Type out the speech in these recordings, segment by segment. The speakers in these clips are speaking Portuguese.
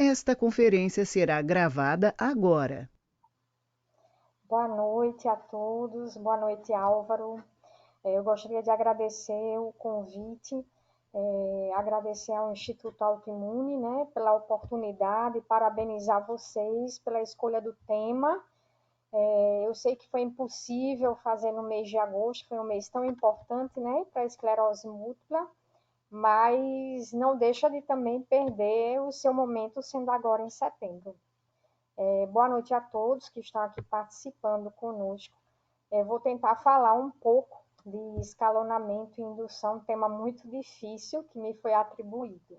Esta conferência será gravada agora. Boa noite a todos, boa noite, Álvaro. Eu gostaria de agradecer o convite, agradecer ao Instituto Autoimune, né, pela oportunidade, parabenizar vocês pela escolha do tema. Eu sei que foi impossível fazer no mês de agosto, foi um mês tão importante, né, para a esclerose múltipla, mas não deixa de também perder o seu momento sendo agora em setembro. Boa noite a todos que estão aqui participando conosco. Vou tentar falar um pouco de escalonamento e indução, um tema muito difícil que me foi atribuído.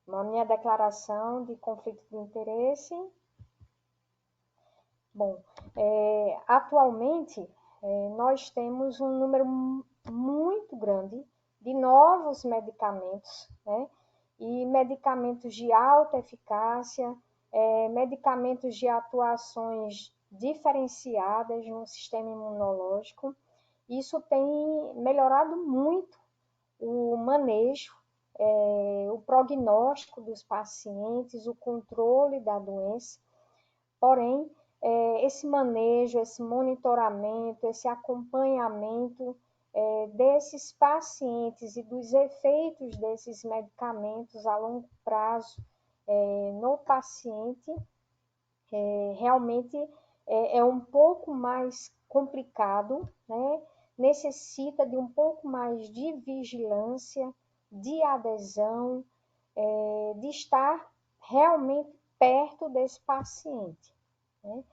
Na minha declaração de conflito de interesse. Bom, atualmente nós temos um número muito grande de novos medicamentos, né? E medicamentos de alta eficácia, medicamentos de atuações diferenciadas no sistema imunológico. Isso tem melhorado muito o manejo, o prognóstico dos pacientes, o controle da doença. Porém, esse manejo, esse monitoramento, esse acompanhamento desses pacientes e dos efeitos desses medicamentos a longo prazo no paciente realmente é um pouco mais complicado, né? Necessita de um pouco mais de vigilância, de adesão, de estar realmente perto desse paciente, né?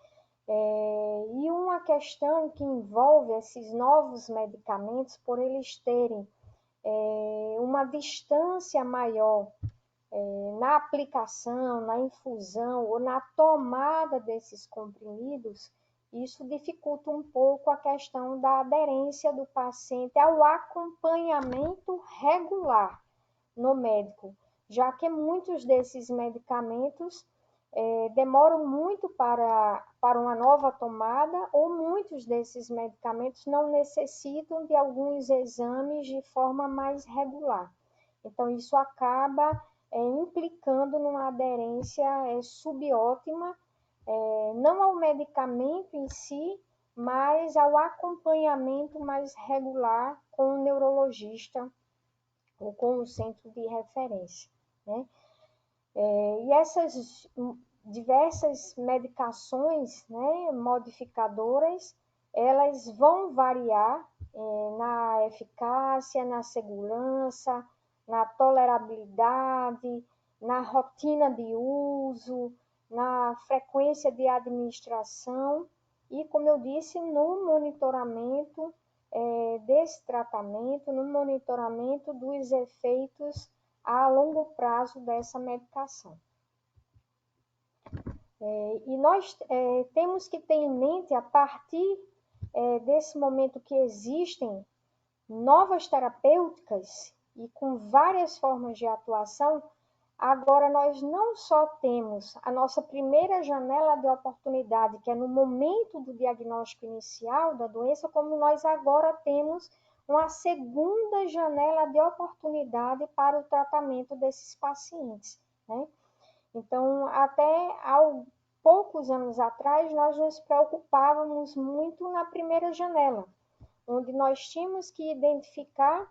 E uma questão que envolve esses novos medicamentos, por eles terem uma distância maior na aplicação, na infusão ou na tomada desses comprimidos, isso dificulta um pouco a questão da aderência do paciente ao acompanhamento regular no médico, já que muitos desses medicamentos demoram muito para uma nova tomada, ou muitos desses medicamentos não necessitam de alguns exames de forma mais regular. Então, isso acaba implicando numa aderência subótima, não ao medicamento em si, mas ao acompanhamento mais regular com o neurologista ou com o centro de referência, né? E essas diversas medicações, né, modificadoras, elas vão variar na eficácia, na segurança, na tolerabilidade, na rotina de uso, na frequência de administração e, como eu disse, no monitoramento desse tratamento, no monitoramento dos efeitos a longo prazo dessa medicação. E nós temos que ter em mente, a partir desse momento, que existem novas terapêuticas e com várias formas de atuação. Agora, nós não só temos a nossa primeira janela de oportunidade, que é no momento do diagnóstico inicial da doença, como nós agora temos uma segunda janela de oportunidade para o tratamento desses pacientes, né? Então, até há poucos anos atrás, nós nos preocupávamos muito na primeira janela, onde nós tínhamos que identificar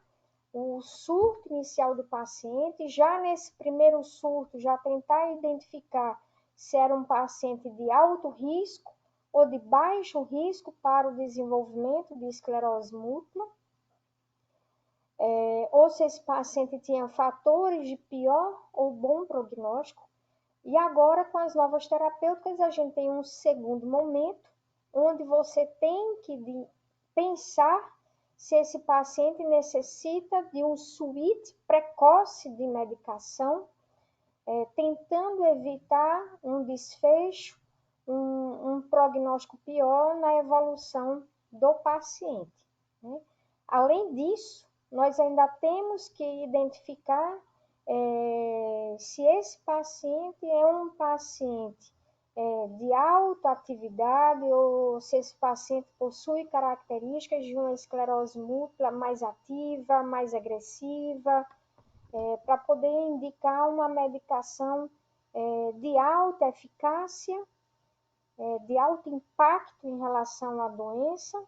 o surto inicial do paciente, já nesse primeiro surto, já tentar identificar se era um paciente de alto risco ou de baixo risco para o desenvolvimento de esclerose múltipla, ou se esse paciente tinha fatores de pior ou bom prognóstico. E agora, com as novas terapêuticas, a gente tem um segundo momento, onde você tem que pensar se esse paciente necessita de um switch precoce de medicação, tentando evitar um desfecho, um prognóstico pior na evolução do paciente, né? Além disso, nós ainda temos que identificar se esse paciente é um paciente de alta atividade ou se esse paciente possui características de uma esclerose múltipla mais ativa, mais agressiva, para poder indicar uma medicação de alta eficácia, de alto impacto em relação à doença,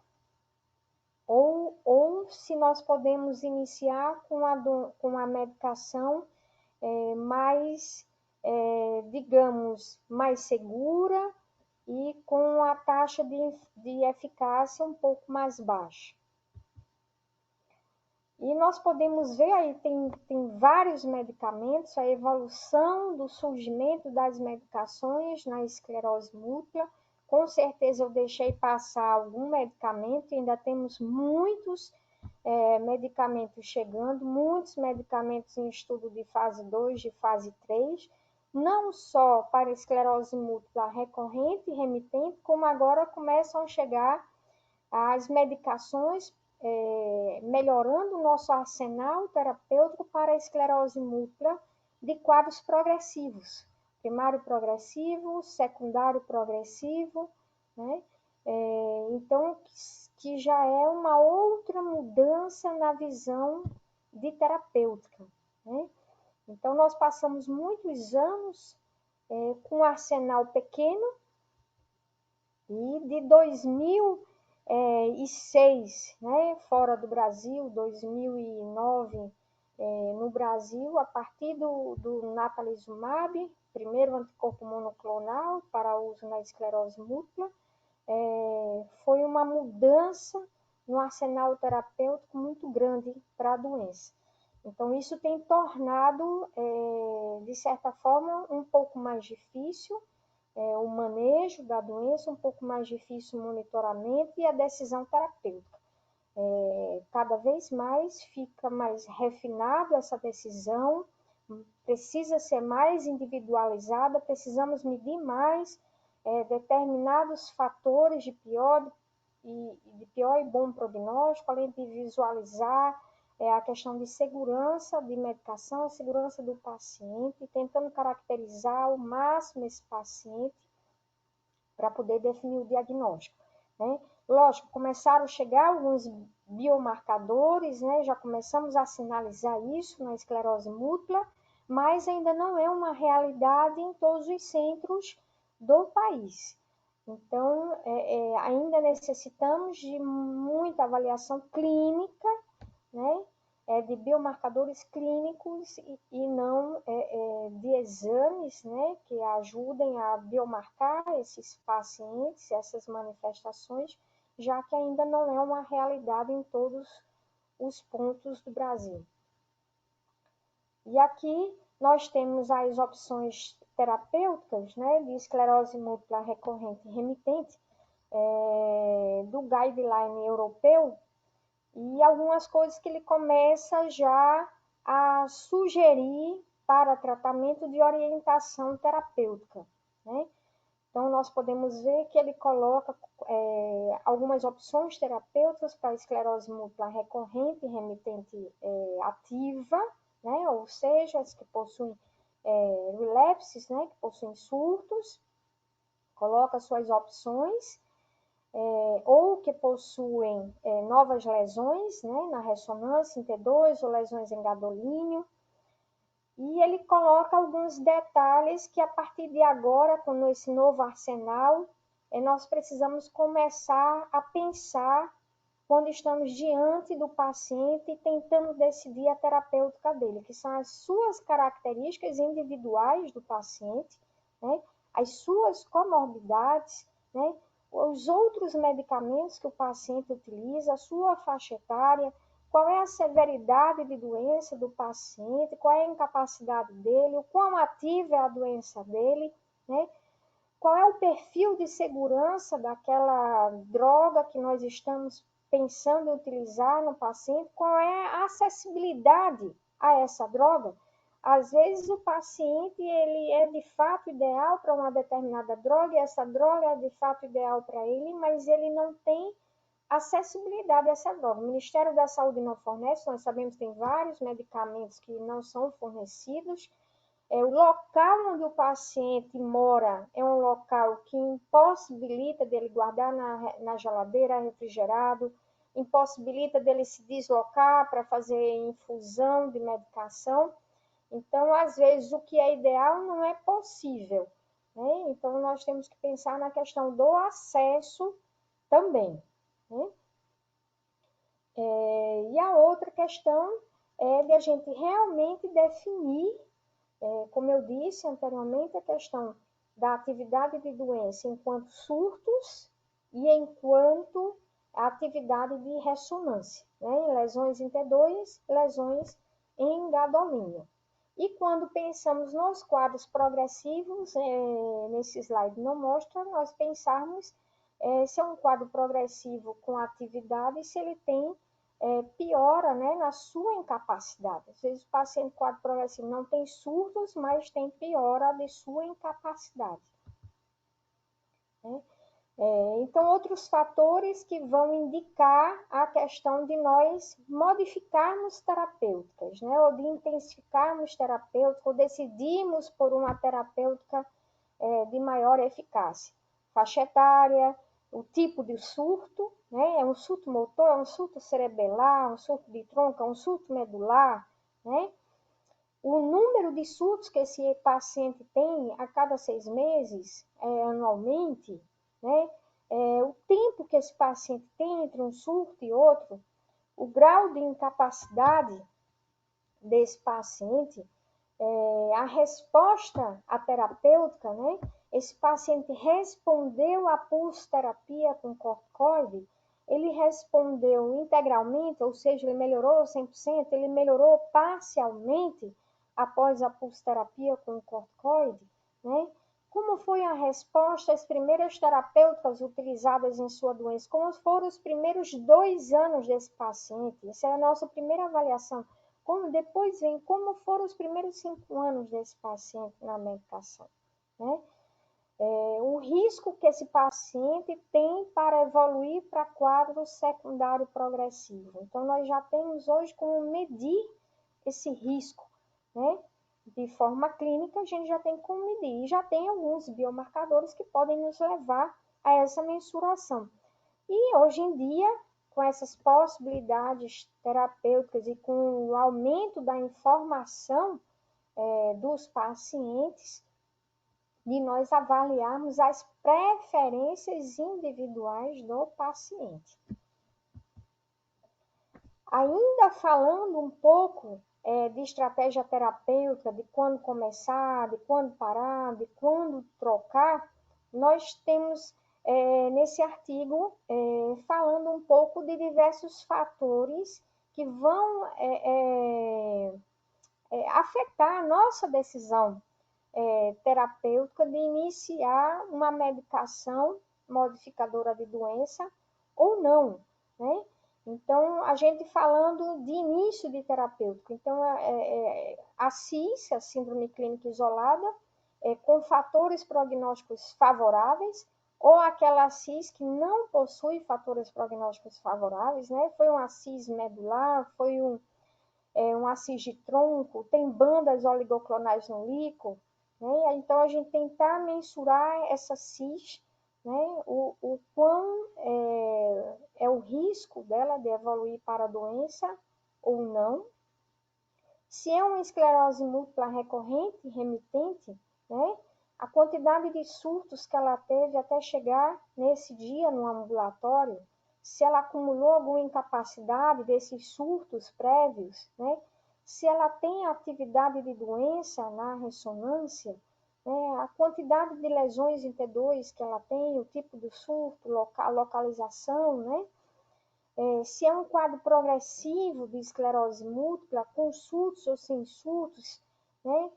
ou se nós podemos iniciar com a medicação mais, digamos, mais segura e com a taxa de eficácia um pouco mais baixa. E nós podemos ver aí, tem vários medicamentos, a evolução do surgimento das medicações na esclerose múltipla. Com certeza eu deixei passar algum medicamento, ainda temos muitos medicamentos chegando, muitos medicamentos em estudo de fase 2, de fase 3, não só para esclerose múltipla recorrente e remitente, como agora começam a chegar as medicações melhorando o nosso arsenal terapêutico para a esclerose múltipla de quadros progressivos, primário progressivo, secundário progressivo, né? Então, que já é uma outra mudança na visão de terapêutica, né? Então, nós passamos muitos anos com um arsenal pequeno e de 2006, né, fora do Brasil, 2009 no Brasil, a partir do natalizumab, primeiro anticorpo monoclonal para uso na esclerose múltipla, foi uma mudança no arsenal terapêutico muito grande para a doença. Então, isso tem tornado, de certa forma, um pouco mais difícil o manejo da doença, um pouco mais difícil o monitoramento e a decisão terapêutica. Cada vez mais fica mais refinado essa decisão, precisa ser mais individualizada, precisamos medir mais determinados fatores de pior e bom prognóstico, além de visualizar a questão de segurança de medicação, a segurança do paciente, tentando caracterizar ao máximo esse paciente para poder definir o diagnóstico, né? Lógico, começaram a chegar alguns biomarcadores, né? Já começamos a sinalizar isso na esclerose múltipla, mas ainda não é uma realidade em todos os centros do país. Então, ainda necessitamos de muita avaliação clínica, né? De biomarcadores clínicos e não de exames, né? Que ajudem a biomarcar esses pacientes, essas manifestações, já que ainda não é uma realidade em todos os pontos do Brasil. E aqui nós temos as opções terapêuticas, né, de esclerose múltipla recorrente e remitente, do guideline europeu, e algumas coisas que ele começa já a sugerir para tratamento de orientação terapêutica, né? Então, nós podemos ver que ele coloca algumas opções terapêuticas para esclerose múltipla recorrente e remitente ativa, né? Ou seja, as que possuem relapses, né? Que possuem surtos, coloca suas opções, ou que possuem novas lesões, né? Na ressonância em T2 ou lesões em gadolínio. E ele coloca alguns detalhes que, a partir de agora, com esse novo arsenal, nós precisamos começar a pensar quando estamos diante do paciente e tentando decidir a terapêutica dele, que são as suas características individuais do paciente, né? As suas comorbidades, né? Os outros medicamentos que o paciente utiliza, a sua faixa etária, qual é a severidade de doença do paciente, qual é a incapacidade dele, o quão ativa é a doença dele, né? Qual é o perfil de segurança daquela droga que nós estamos pensando em utilizar no paciente, qual é a acessibilidade a essa droga. Às vezes o paciente ele é de fato ideal para uma determinada droga, e essa droga é de fato ideal para ele, mas ele não tem acessibilidade a essa droga. O Ministério da Saúde não fornece, nós sabemos que tem vários medicamentos que não são fornecidos. O local onde o paciente mora é um local que impossibilita dele guardar na geladeira refrigerado, impossibilita dele se deslocar para fazer infusão de medicação. Então, às vezes, o que é ideal não é possível, né? Então, nós temos que pensar na questão do acesso também, né? E a outra questão é de a gente realmente definir, como eu disse anteriormente, a questão da atividade de doença enquanto surtos e enquanto atividade de ressonância, né? Lesões em T2, lesões em gadolinha. E quando pensamos nos quadros progressivos, nesse slide não mostra, nós pensarmos se é um quadro progressivo com atividade, se ele tem piora, né, na sua incapacidade. Às vezes o paciente quadro progressivo não tem surtos, mas tem piora de sua incapacidade, né? Então, outros fatores que vão indicar a questão de nós modificarmos terapêuticas, né? Ou de intensificarmos terapêutica, ou decidirmos por uma terapêutica de maior eficácia. Faixa etária, o tipo de surto, né? É um surto motor, é um surto cerebelar, um surto de tronco, é um surto medular, né? O número de surtos que esse paciente tem a cada 6 meses, anualmente, né? O tempo que esse paciente tem entre um surto e outro, o grau de incapacidade desse paciente, a resposta à terapêutica, né? Esse paciente respondeu à pulsoterapia com corticoide, ele respondeu integralmente, ou seja, ele melhorou 100%, ele melhorou parcialmente após a pulsoterapia com corticoide, né? Como foi a resposta às primeiras terapêuticas utilizadas em sua doença? Como foram os primeiros 2 anos desse paciente? Essa é a nossa primeira avaliação. Depois vem como foram os primeiros 5 anos desse paciente na medicação, né? O risco que esse paciente tem para evoluir para quadro secundário progressivo. Então, nós já temos hoje como medir esse risco, né? De forma clínica, a gente já tem como medir. E já tem alguns biomarcadores que podem nos levar a essa mensuração. E hoje em dia, com essas possibilidades terapêuticas e com o aumento da informação dos pacientes, de nós avaliarmos as preferências individuais do paciente. Ainda falando um pouco de estratégia terapêutica, de quando começar, de quando parar, de quando trocar, nós temos nesse artigo falando um pouco de diversos fatores que vão afetar a nossa decisão terapêutica de iniciar uma medicação modificadora de doença ou não, né? Então, a gente falando de início de terapêutico, então, a CIS, a Síndrome Clínica Isolada, com fatores prognósticos favoráveis, ou aquela CIS que não possui fatores prognósticos favoráveis, né? Foi uma CIS medular, foi um assis de tronco, tem bandas oligoclonais no líquido, né? Então, a gente tentar mensurar essa CIS, né? O quão é o risco dela de evoluir para a doença ou não. Se é uma esclerose múltipla recorrente, remitente, né? A quantidade de surtos que ela teve até chegar nesse dia no ambulatório, se ela acumulou alguma incapacidade desses surtos prévios, né? Se ela tem atividade de doença na ressonância, né? A quantidade de lesões em T2 que ela tem, o tipo do surto, localização, né? Se é um quadro progressivo de esclerose múltipla, com surtos ou sem surtos, né?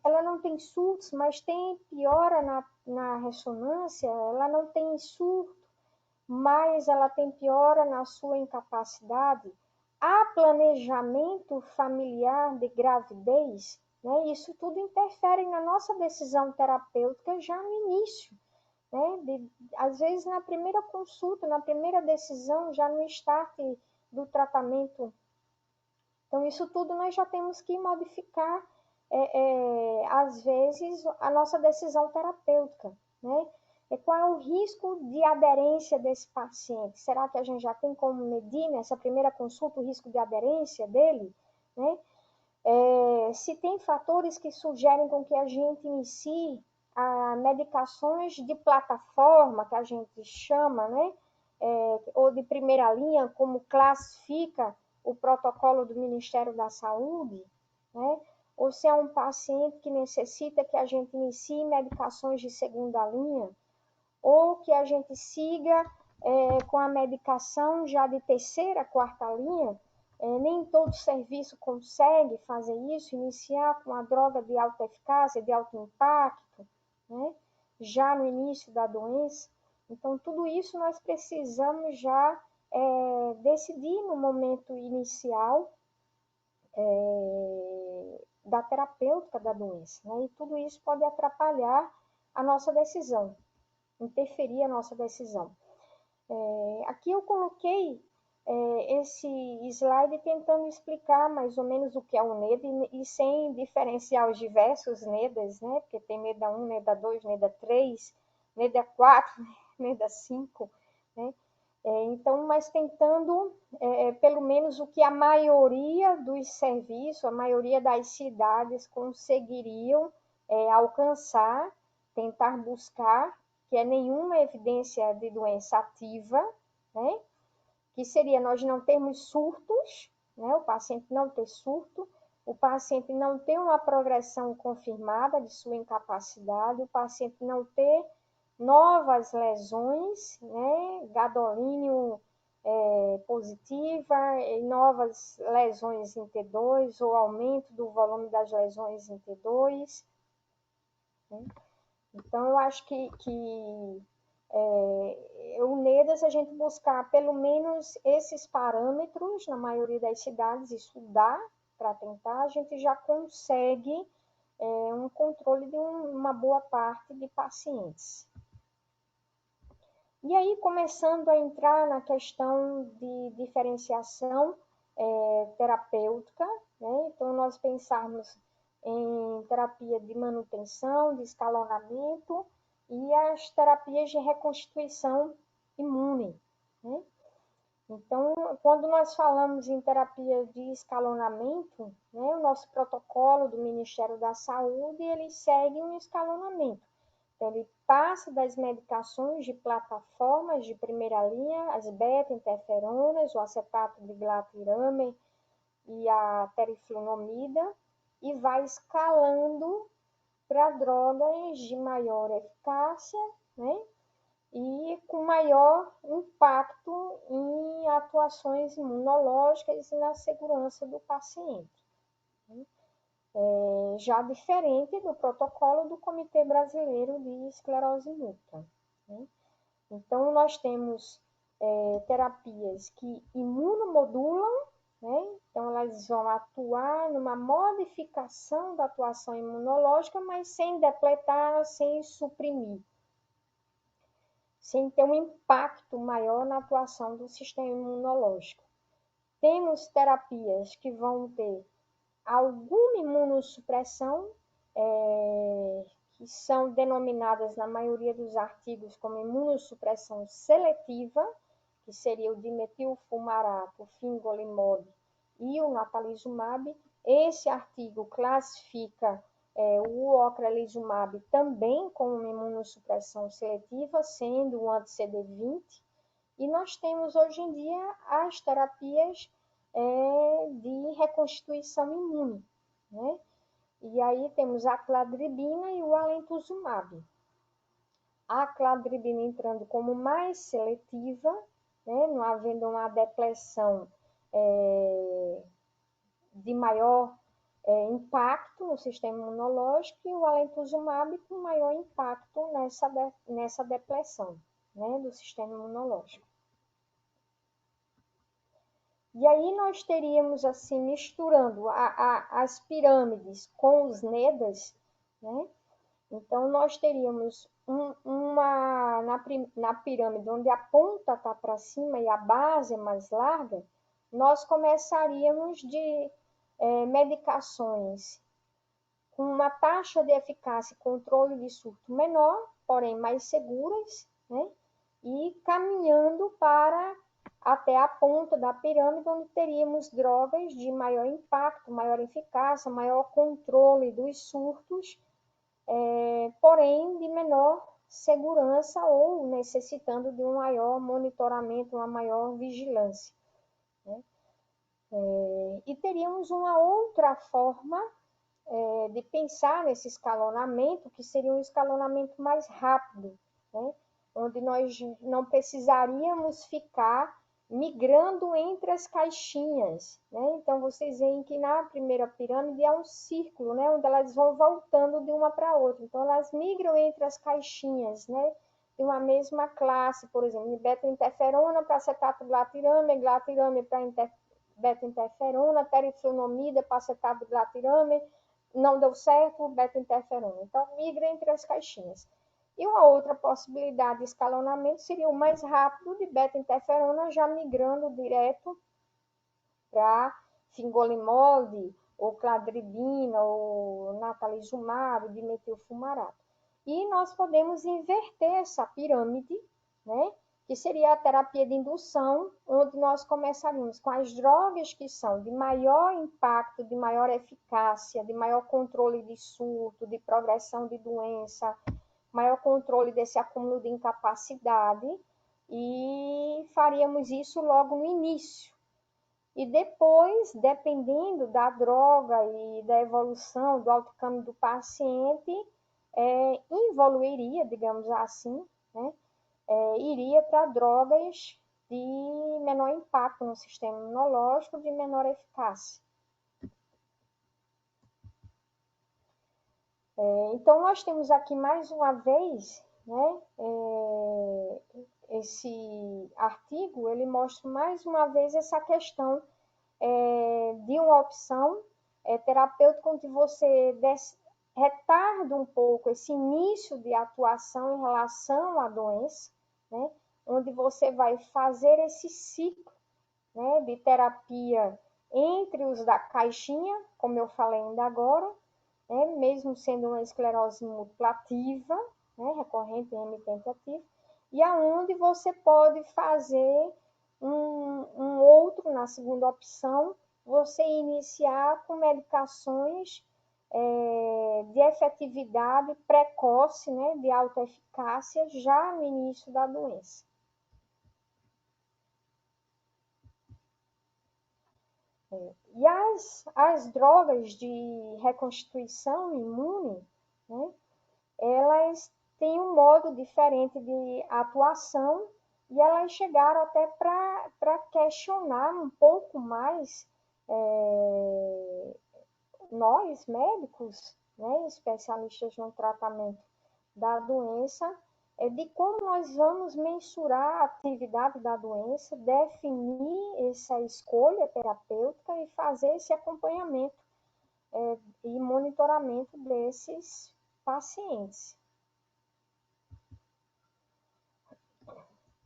Ela não tem surtos, mas tem piora na ressonância, ela não tem surto, mas ela tem piora na sua incapacidade. Há planejamento familiar de gravidez, né? Isso tudo interfere na nossa decisão terapêutica já no início, né? Às vezes na primeira consulta, na primeira decisão, já no start do tratamento. Então, isso tudo nós já temos que modificar, às vezes, a nossa decisão terapêutica, né? Qual é o risco de aderência desse paciente? Será que a gente já tem como medir nessa primeira consulta o risco de aderência dele? Né? Se tem fatores que sugerem com que a gente inicie medicações de plataforma, que a gente chama, né? Ou de primeira linha, como classifica o protocolo do Ministério da Saúde, né? Ou se é um paciente que necessita que a gente inicie medicações de segunda linha, ou que a gente siga com a medicação já de terceira, quarta linha. Nem todo serviço consegue fazer isso, iniciar com a droga de alta eficácia, de alto impacto, né? Já no início da doença. Então, tudo isso nós precisamos já decidir no momento inicial da terapêutica da doença, né? E tudo isso pode atrapalhar a nossa decisão, interferir a nossa decisão. Aqui eu coloquei esse slide tentando explicar mais ou menos o que é o NEDA e sem diferenciar os diversos NEDAs, né? Porque tem NEDA 1, NEDA 2, NEDA 3, NEDA 4, NEDA 5, né? Então, mas tentando, pelo menos, o que a maioria dos serviços, a maioria das cidades conseguiriam alcançar, tentar buscar, que é nenhuma evidência de doença ativa, né? Que seria nós não termos surtos, né? O paciente não ter surto, o paciente não ter uma progressão confirmada de sua incapacidade, o paciente não ter novas lesões, né? Gadolínio positiva, e novas lesões em T2, ou aumento do volume das lesões em T2. Né? Então, eu acho que o NEDA, se a gente buscar pelo menos esses parâmetros na maioria das cidades, estudar para tentar, a gente já consegue um controle de uma boa parte de pacientes. E aí, começando a entrar na questão de diferenciação terapêutica, né? Então, nós pensarmos em terapia de manutenção, de escalonamento e as terapias de reconstituição imune, né? Então, quando nós falamos em terapia de escalonamento, né, o nosso protocolo do Ministério da Saúde, ele segue um escalonamento. Então, ele passa das medicações de plataformas de primeira linha, as beta-interferonas, o acetato de glatiramer e a teriflunomida, e vai escalando para drogas de maior eficácia, né? E com maior impacto em atuações imunológicas e na segurança do paciente. Já diferente do protocolo do Comitê Brasileiro de Esclerose Múltipla. Né? Então, nós temos terapias que imunomodulam, né? Então, elas vão atuar numa modificação da atuação imunológica, mas sem depletar, sem suprimir, sem ter um impacto maior na atuação do sistema imunológico. Temos terapias que vão ter alguma imunossupressão, que são denominadas na maioria dos artigos como imunossupressão seletiva, que seria o dimetilfumarato, o fingolimod e o natalizumab. Esse artigo classifica o ocrelizumab também como uma imunossupressão seletiva, sendo um anti-CD20. E nós temos hoje em dia as terapias de reconstituição imune, né? E aí temos a cladribina e o alemtuzumab. A cladribina entrando como mais seletiva, né? Não havendo uma depressão de maior impacto no sistema imunológico, e o alemtuzumab com maior impacto nessa depressão, né? Do sistema imunológico. E aí nós teríamos, assim, misturando as pirâmides com os NEDAs, né? Então, nós teríamos na pirâmide, onde a ponta está para cima e a base é mais larga, nós começaríamos de medicações com uma taxa de eficácia e controle de surto menor, porém mais seguras, né? E caminhando para até a ponta da pirâmide, onde teríamos drogas de maior impacto, maior eficácia, maior controle dos surtos, porém de menor segurança ou necessitando de um maior monitoramento, uma maior vigilância, né? E teríamos uma outra forma de pensar nesse escalonamento, que seria um escalonamento mais rápido, né? Onde nós não precisaríamos ficar migrando entre as caixinhas, né? Então, vocês veem que na primeira pirâmide há um círculo, né? Onde elas vão voltando de uma para outra. Então, elas migram entre as caixinhas, né? De uma mesma classe, por exemplo, beta-interferona para acetato glatirame, glatirame para beta-interferona, teriflunomida para acetato glatirame, não deu certo, beta-interferona. Então, migra entre as caixinhas. E uma outra possibilidade de escalonamento seria o mais rápido de beta-interferona, já migrando direto para fingolimod, ou cladribina, ou natalizumab, dimetilfumarato. E nós podemos inverter essa pirâmide, né? Que seria a terapia de indução, onde nós começaríamos com as drogas que são de maior impacto, de maior eficácia, de maior controle de surto, de progressão de doença, maior controle desse acúmulo de incapacidade, e faríamos isso logo no início. E depois, dependendo da droga e da evolução, do outcome do paciente, evoluiria, digamos assim, né? Iria para drogas de menor impacto no sistema imunológico, de menor eficácia. Então, nós temos aqui mais uma vez, né, esse artigo, ele mostra mais uma vez essa questão de uma opção terapêutica onde você retarda um pouco esse início de atuação em relação à doença, né, onde você vai fazer esse ciclo, né, de terapia entre os da caixinha, como eu falei ainda agora, né, mesmo sendo uma esclerose múltipla ativa, né, recorrente em remitente ativo, e aonde você pode fazer um outro, na segunda opção, você iniciar com medicações de efetividade precoce, né, de alta eficácia, já no início da doença. E as drogas de reconstituição imune, né, elas têm um modo diferente de atuação e elas chegaram até para questionar um pouco mais nós, médicos, né, especialistas no tratamento da doença, de como nós vamos mensurar a atividade da doença, definir essa escolha terapêutica e fazer esse acompanhamento e monitoramento desses pacientes.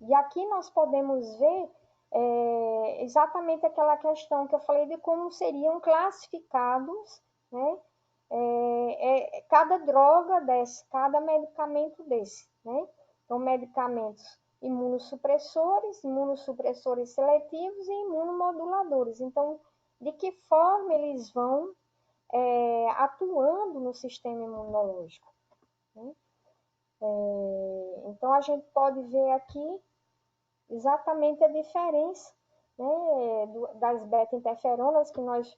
E aqui nós podemos ver exatamente aquela questão que eu falei de como seriam classificados, né, cada droga desse, cada medicamento desse, né? Então, medicamentos imunossupressores seletivos e imunomoduladores. Então, de que forma eles vão atuando no sistema imunológico, né? Então, a gente pode ver aqui exatamente a diferença, né, das beta-interferonas, que nós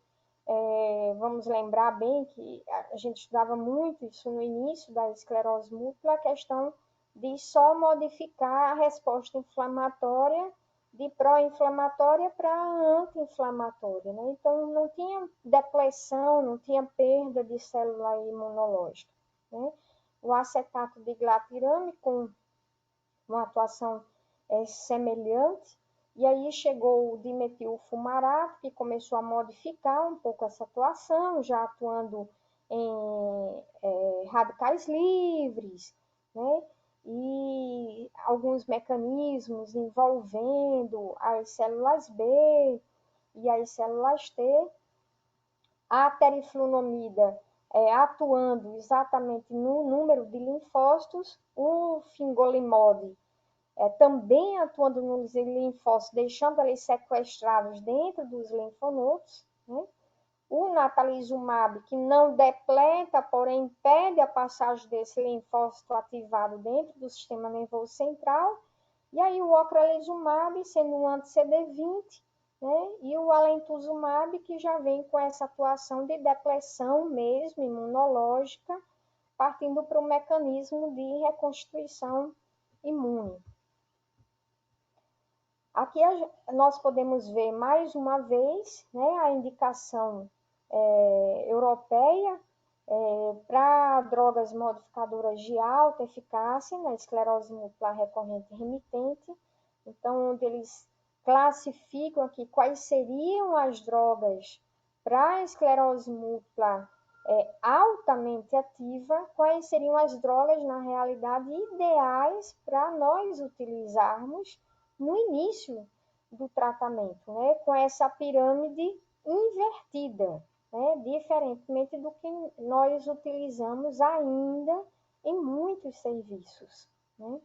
vamos lembrar bem que a gente estudava muito isso no início da esclerose múltipla, a questão de só modificar a resposta inflamatória de pró-inflamatória para anti-inflamatória, né? Então, não tinha depleção, não tinha perda de célula imunológica, né? O acetato de glatirame com uma atuação semelhante. E aí chegou o dimetilfumarato, que começou a modificar um pouco essa atuação, já atuando em radicais livres, né? E alguns mecanismos envolvendo as células B e as células T. A teriflunomida atuando exatamente no número de linfócitos, o fingolimod também atuando nos linfócitos, deixando eles sequestrados dentro dos linfonodos, né? O natalizumab, que não depleta, porém impede a passagem desse linfócito ativado dentro do sistema nervoso central, e aí o ocrelizumab, sendo um anti-CD20, né? E o alemtuzumab, que já vem com essa atuação de depleção mesmo, imunológica, partindo para o mecanismo de reconstituição imune. Aqui nós podemos ver mais uma vez, né, a indicação europeia para drogas modificadoras de alta eficácia na esclerose múltipla recorrente remitente. Então, onde eles classificam aqui quais seriam as drogas para a esclerose múltipla altamente ativa, quais seriam as drogas, na realidade, ideais para nós utilizarmos no início do tratamento, né, com essa pirâmide invertida, né, diferentemente do que nós utilizamos ainda em muitos serviços, né?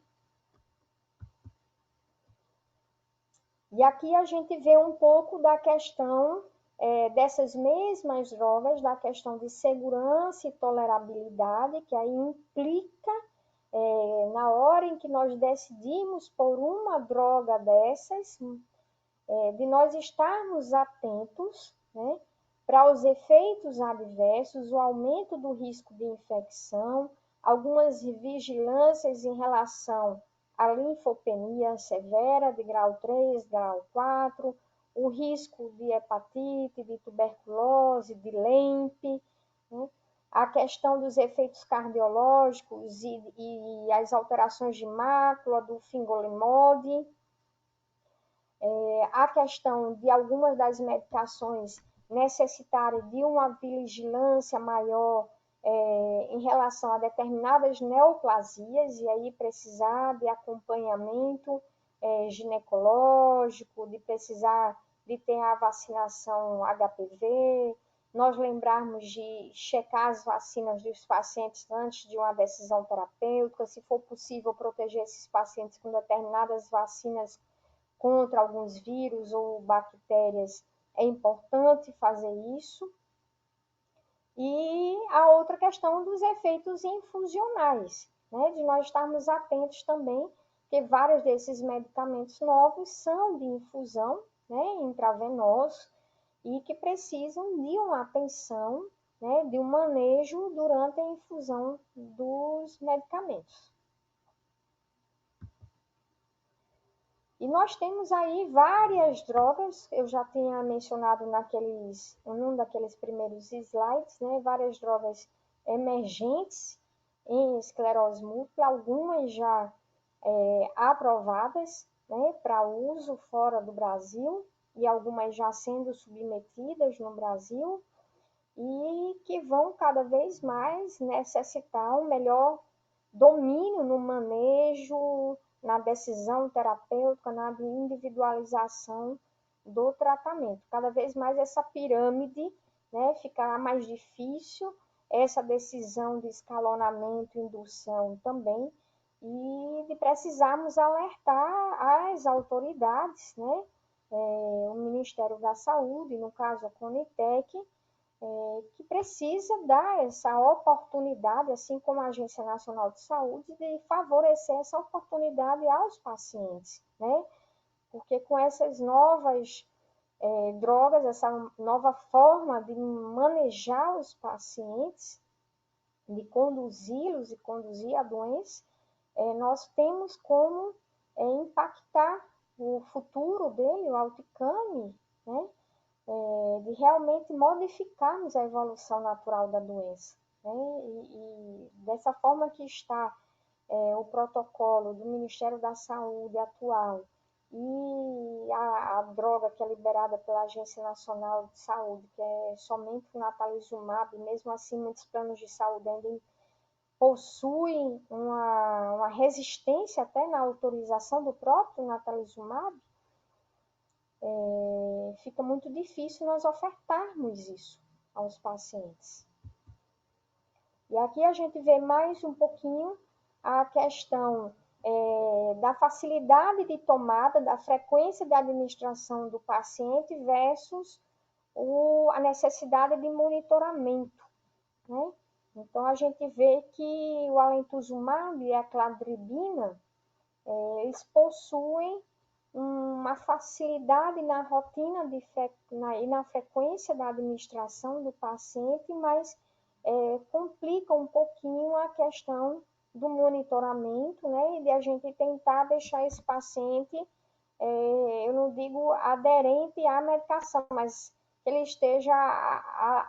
E aqui a gente vê um pouco da questão dessas mesmas drogas, da questão de segurança e tolerabilidade, que aí implica, na hora em que nós decidimos por uma droga dessas, de nós estarmos atentos, né, para os efeitos adversos, o aumento do risco de infecção, algumas vigilâncias em relação à linfopenia severa de grau 3, grau 4, o risco de hepatite, de tuberculose, de LEMP, né? A questão dos efeitos cardiológicos e as alterações de mácula do fingolimod, a questão de algumas das medicações necessitarem de uma vigilância maior em relação a determinadas neoplasias, e aí precisar de acompanhamento ginecológico, de precisar de ter a vacinação HPV, nós lembrarmos de checar as vacinas dos pacientes antes de uma decisão terapêutica, se for possível proteger esses pacientes com determinadas vacinas contra alguns vírus ou bactérias, é importante fazer isso. E a outra questão dos efeitos infusionais, né? De nós estarmos atentos também, porque vários desses medicamentos novos são de infusão, né, intravenoso, e que precisam de uma atenção, né, de um manejo durante a infusão dos medicamentos. E nós temos aí várias drogas, eu já tinha mencionado num daqueles primeiros slides, né, várias drogas emergentes em esclerose múltipla, algumas já aprovadas, né, para uso fora do Brasil, e algumas já sendo submetidas no Brasil, e que vão cada vez mais necessitar um melhor domínio no manejo, na decisão terapêutica, na individualização do tratamento. Cada vez mais essa pirâmide, né, ficará mais difícil, essa decisão de escalonamento e indução também, e de precisarmos alertar as autoridades, né, o Ministério da Saúde, no caso a Conitec, que precisa dar essa oportunidade, assim como a Agência Nacional de Saúde, de favorecer essa oportunidade aos pacientes, né? Porque com essas novas drogas, essa nova forma de manejar os pacientes, de conduzi-los e conduzir a doença, nós temos como impactar o futuro dele, o outcome, né? De realmente modificarmos a evolução natural da doença, né? E dessa forma que está o protocolo do Ministério da Saúde atual e a droga que é liberada pela Agência Nacional de Saúde, que é somente o natalizumab, mesmo assim muitos planos de saúde ainda possuem uma resistência até na autorização do próprio natalizumab, fica muito difícil nós ofertarmos isso aos pacientes. E aqui a gente vê mais um pouquinho a questão da facilidade de tomada, da frequência de administração do paciente versus a necessidade de monitoramento, né? Então, a gente vê que o alentuzumab e a cladribina, eles possuem uma facilidade na rotina e na frequência da administração do paciente, mas complica um pouquinho a questão do monitoramento, né, e de a gente tentar deixar esse paciente, eu não digo aderente à medicação, mas que ele esteja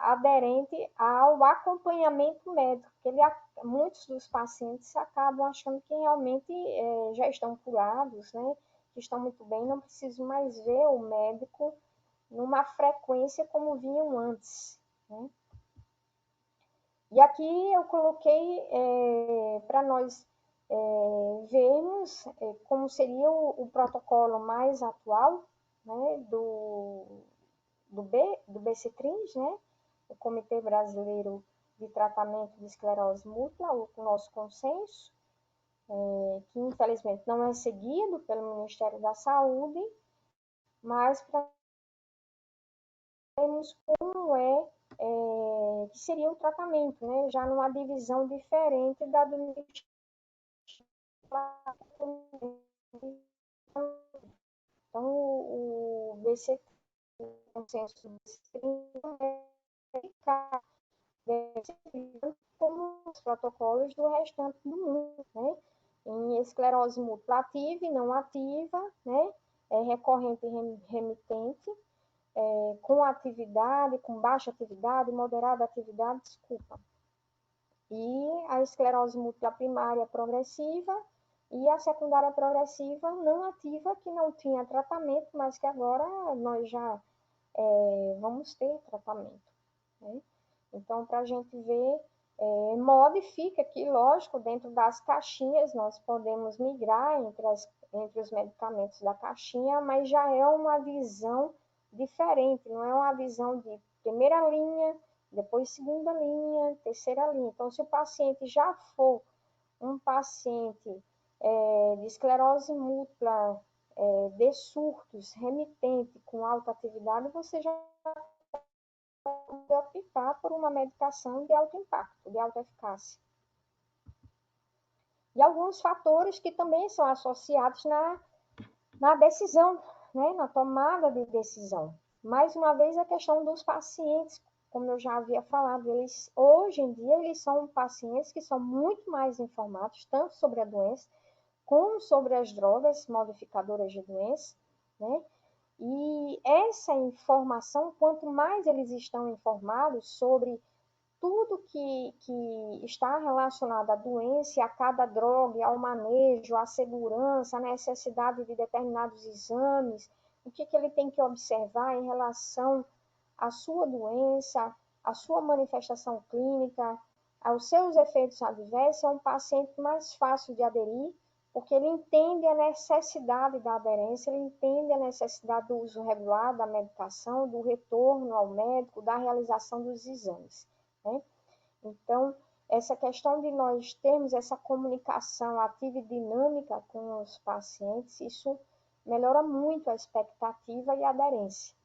aderente ao acompanhamento médico, porque muitos dos pacientes acabam achando que realmente já estão curados, né, que estão muito bem, não precisam mais ver o médico numa frequência como vinham antes, né? E aqui eu coloquei para nós vermos como seria o protocolo mais atual, né, do BCTRINS, né, o Comitê Brasileiro de Tratamento de Esclerose Múltipla, o nosso consenso, que infelizmente não é seguido pelo Ministério da Saúde, mas para vermos como que seria o tratamento, né, já numa divisão diferente da do Ministério. Então, o BC, o consenso do BC é ficar como os protocolos do restante do mundo, né? Em esclerose múltipla ativa e não ativa, né? Recorrente e remitente, com atividade, com baixa atividade, moderada atividade, desculpa. E a esclerose múltipla primária progressiva e a secundária progressiva não ativa, que não tinha tratamento, mas que agora nós já vamos ter tratamento, né? Então, para a gente ver, modifica aqui, lógico, dentro das caixinhas, nós podemos migrar entre os medicamentos da caixinha, mas já é uma visão diferente, não é uma visão de primeira linha, depois segunda linha, terceira linha. Então, se o paciente já for um paciente de esclerose múltipla, de surtos, remitente, com alta atividade, você já pode optar por uma medicação de alto impacto, de alta eficácia. E alguns fatores que também são associados na decisão, né, na tomada de decisão. Mais uma vez, a questão dos pacientes, como eu já havia falado, hoje em dia, eles são pacientes que são muito mais informados, tanto sobre a doença, como sobre as drogas modificadoras de doença, né? E essa informação, quanto mais eles estão informados sobre tudo que está relacionado à doença, a cada droga, ao manejo, à segurança, à necessidade de determinados exames, o que ele tem que observar em relação à sua doença, à sua manifestação clínica, aos seus efeitos adversos, é um paciente mais fácil de aderir, porque ele entende a necessidade da aderência, ele entende a necessidade do uso regular da medicação, do retorno ao médico, da realização dos exames, né? Então, essa questão de nós termos essa comunicação ativa e dinâmica com os pacientes, isso melhora muito a expectativa e a aderência.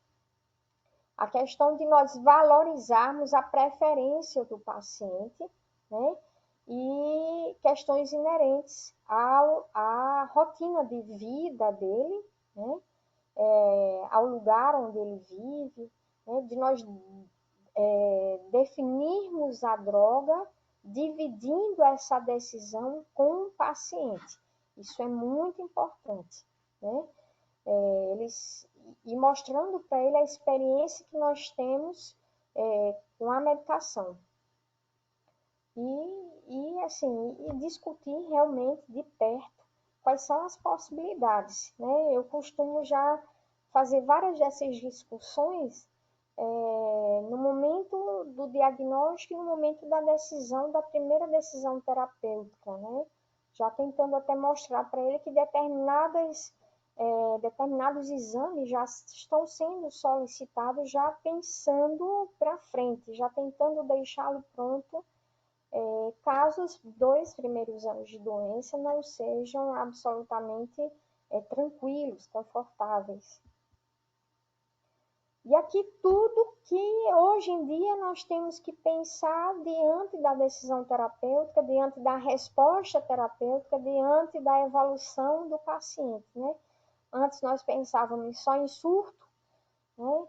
A questão de nós valorizarmos a preferência do paciente, né? E questões inerentes à rotina de vida dele, né? Ao lugar onde ele vive, né? De nós definirmos a droga, dividindo essa decisão com o paciente. Isso é muito importante, né? E mostrando para ele a experiência que nós temos com a medicação. E discutir realmente de perto quais são as possibilidades, né? Eu costumo já fazer várias dessas discussões no momento do diagnóstico e no momento da decisão, da primeira decisão terapêutica, né? Já tentando até mostrar para ele que determinados exames já estão sendo solicitados, já pensando para frente, já tentando deixá-lo pronto caso os 2 primeiros anos de doença não sejam absolutamente tranquilos, confortáveis. E aqui tudo que hoje em dia nós temos que pensar diante da decisão terapêutica, diante da resposta terapêutica, diante da evolução do paciente, né? Antes nós pensávamos só em surto, né?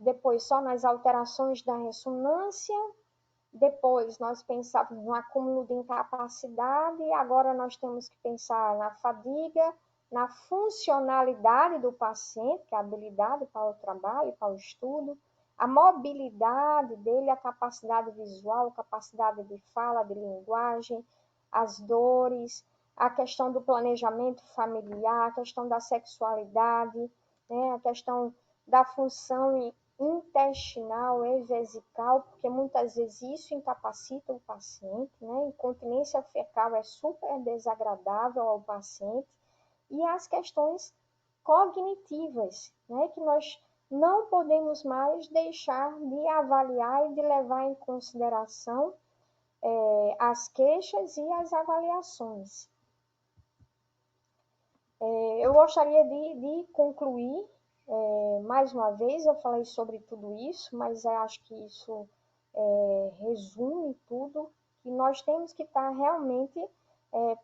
Depois só nas alterações da ressonância, depois nós pensávamos no acúmulo de incapacidade, e agora nós temos que pensar na fadiga, na funcionalidade do paciente, que é a habilidade para o trabalho, para o estudo, a mobilidade dele, a capacidade visual, a capacidade de fala, de linguagem, as dores, a questão do planejamento familiar, a questão da sexualidade, né, a questão da função intestinal e vesical, porque muitas vezes isso incapacita o paciente, né? Incontinência fecal é super desagradável ao paciente, e as questões cognitivas, né? Que nós não podemos mais deixar de avaliar e de levar em consideração as queixas e as avaliações. Eu gostaria de concluir. Mais uma vez, eu falei sobre tudo isso, mas acho que isso resume tudo, que nós temos que estar realmente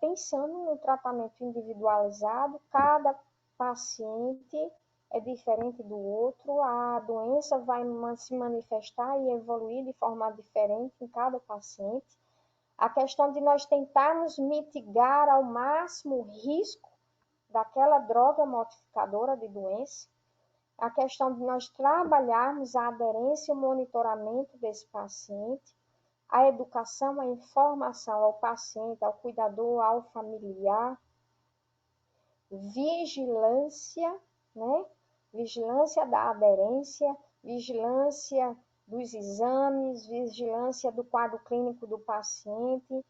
pensando no tratamento individualizado. Cada paciente é diferente do outro, a doença vai se manifestar e evoluir de forma diferente em cada paciente. A questão de nós tentarmos mitigar ao máximo o risco daquela droga modificadora de doença, a questão de nós trabalharmos a aderência e o monitoramento desse paciente, a educação, a informação ao paciente, ao cuidador, ao familiar, vigilância, né? Vigilância da aderência, vigilância dos exames, vigilância do quadro clínico do paciente,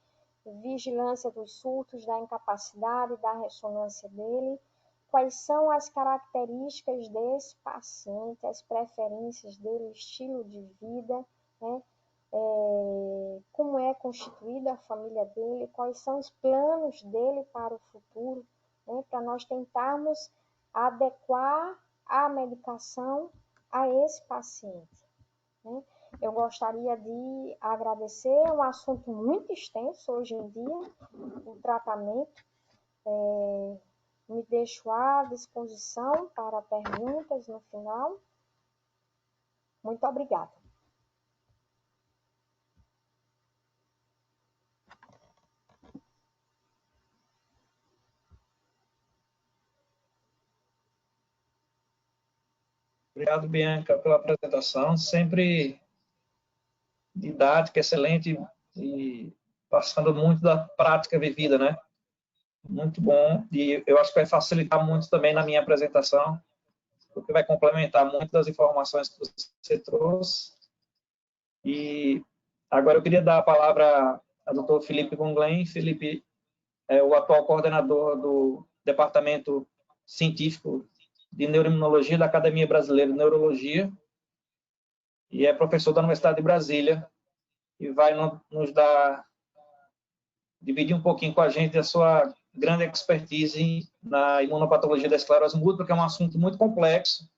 vigilância dos surtos, da incapacidade, da ressonância dele. Quais são as características desse paciente, as preferências dele, o estilo de vida, né? Como é constituída a família dele, quais são os planos dele para o futuro, né? Para nós tentarmos adequar a medicação a esse paciente, né? Eu gostaria de agradecer, é um assunto muito extenso hoje em dia, o tratamento. Me deixo à disposição para perguntas no final. Muito obrigada. Obrigado, Bianca, pela apresentação, sempre didática, excelente e passando muito da prática vivida, né? Muito bom, e eu acho que vai facilitar muito também na minha apresentação, porque vai complementar muito das informações que você trouxe. E agora eu queria dar a palavra ao Dr. Felipe Gonglen. Felipe é o atual coordenador do Departamento Científico de Neuroimunologia da Academia Brasileira de Neurologia e é professor da Universidade de Brasília e vai nos dividir um pouquinho com a gente a sua grande expertise na imunopatologia da esclerose múltipla, que é um assunto muito complexo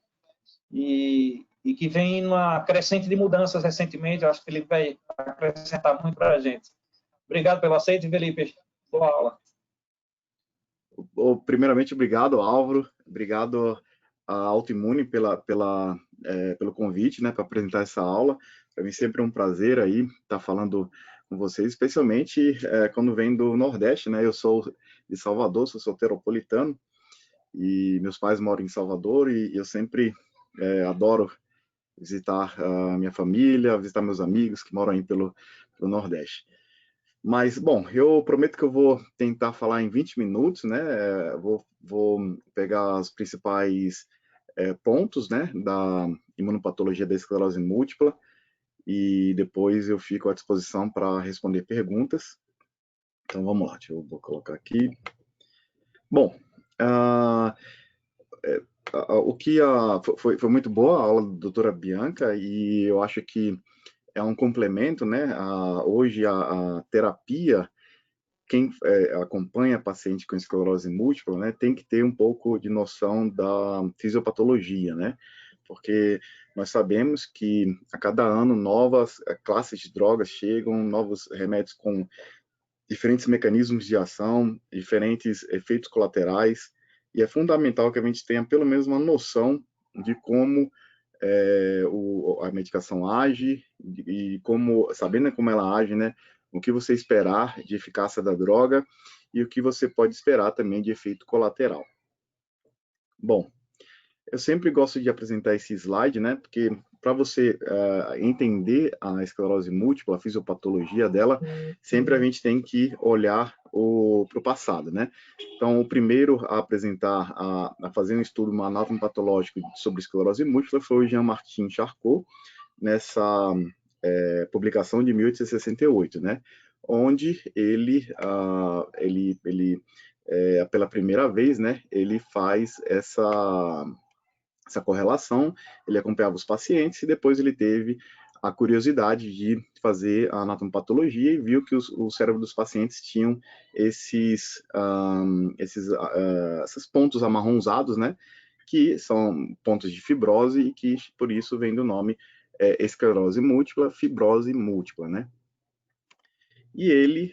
e que vem numa crescente de mudanças recentemente. Eu acho que ele vai acrescentar muito para a gente. Obrigado pelo aceite, Felipe. Boa aula. Primeiramente, obrigado, Álvaro. Obrigado à Autoimune pelo convite, né, para apresentar essa aula. Para mim sempre é um prazer aí estar falando com vocês, especialmente quando vem do Nordeste, né? Eu sou de Salvador, sou soteropolitano e meus pais moram em Salvador e eu sempre adoro visitar a minha família, visitar meus amigos que moram aí pelo Nordeste. Mas, bom, eu prometo que eu vou tentar falar em 20 minutos, né? Vou pegar os principais pontos, né, da imunopatologia da esclerose múltipla e depois eu fico à disposição para responder perguntas. Então, vamos lá, vou colocar aqui. Bom, foi muito boa a aula da doutora Bianca e eu acho que é um complemento, né? Hoje a terapia, quem acompanha paciente com esclerose múltipla, né, tem que ter um pouco de noção da fisiopatologia, né? Porque nós sabemos que a cada ano novas classes de drogas chegam, novos remédios com diferentes mecanismos de ação, diferentes efeitos colaterais, e é fundamental que a gente tenha pelo menos uma noção de como a medicação age e como, sabendo como ela age, né, o que você esperar de eficácia da droga e o que você pode esperar também de efeito colateral. Bom, eu sempre gosto de apresentar esse slide, né, porque para você entender a esclerose múltipla, a fisiopatologia dela, sempre a gente tem que olhar para o passado, né? Então, o primeiro a apresentar, a fazer um estudo anatomopatológico sobre esclerose múltipla foi o Jean-Martin Charcot, nessa publicação de 1868, né? Onde ele pela primeira vez, né, ele faz essa correlação, ele acompanhava os pacientes e depois ele teve a curiosidade de fazer a anatomopatologia e viu que o cérebro dos pacientes tinham esses pontos amarronzados, né, que são pontos de fibrose e que por isso vem do nome esclerose múltipla, fibrose múltipla, né. E ele,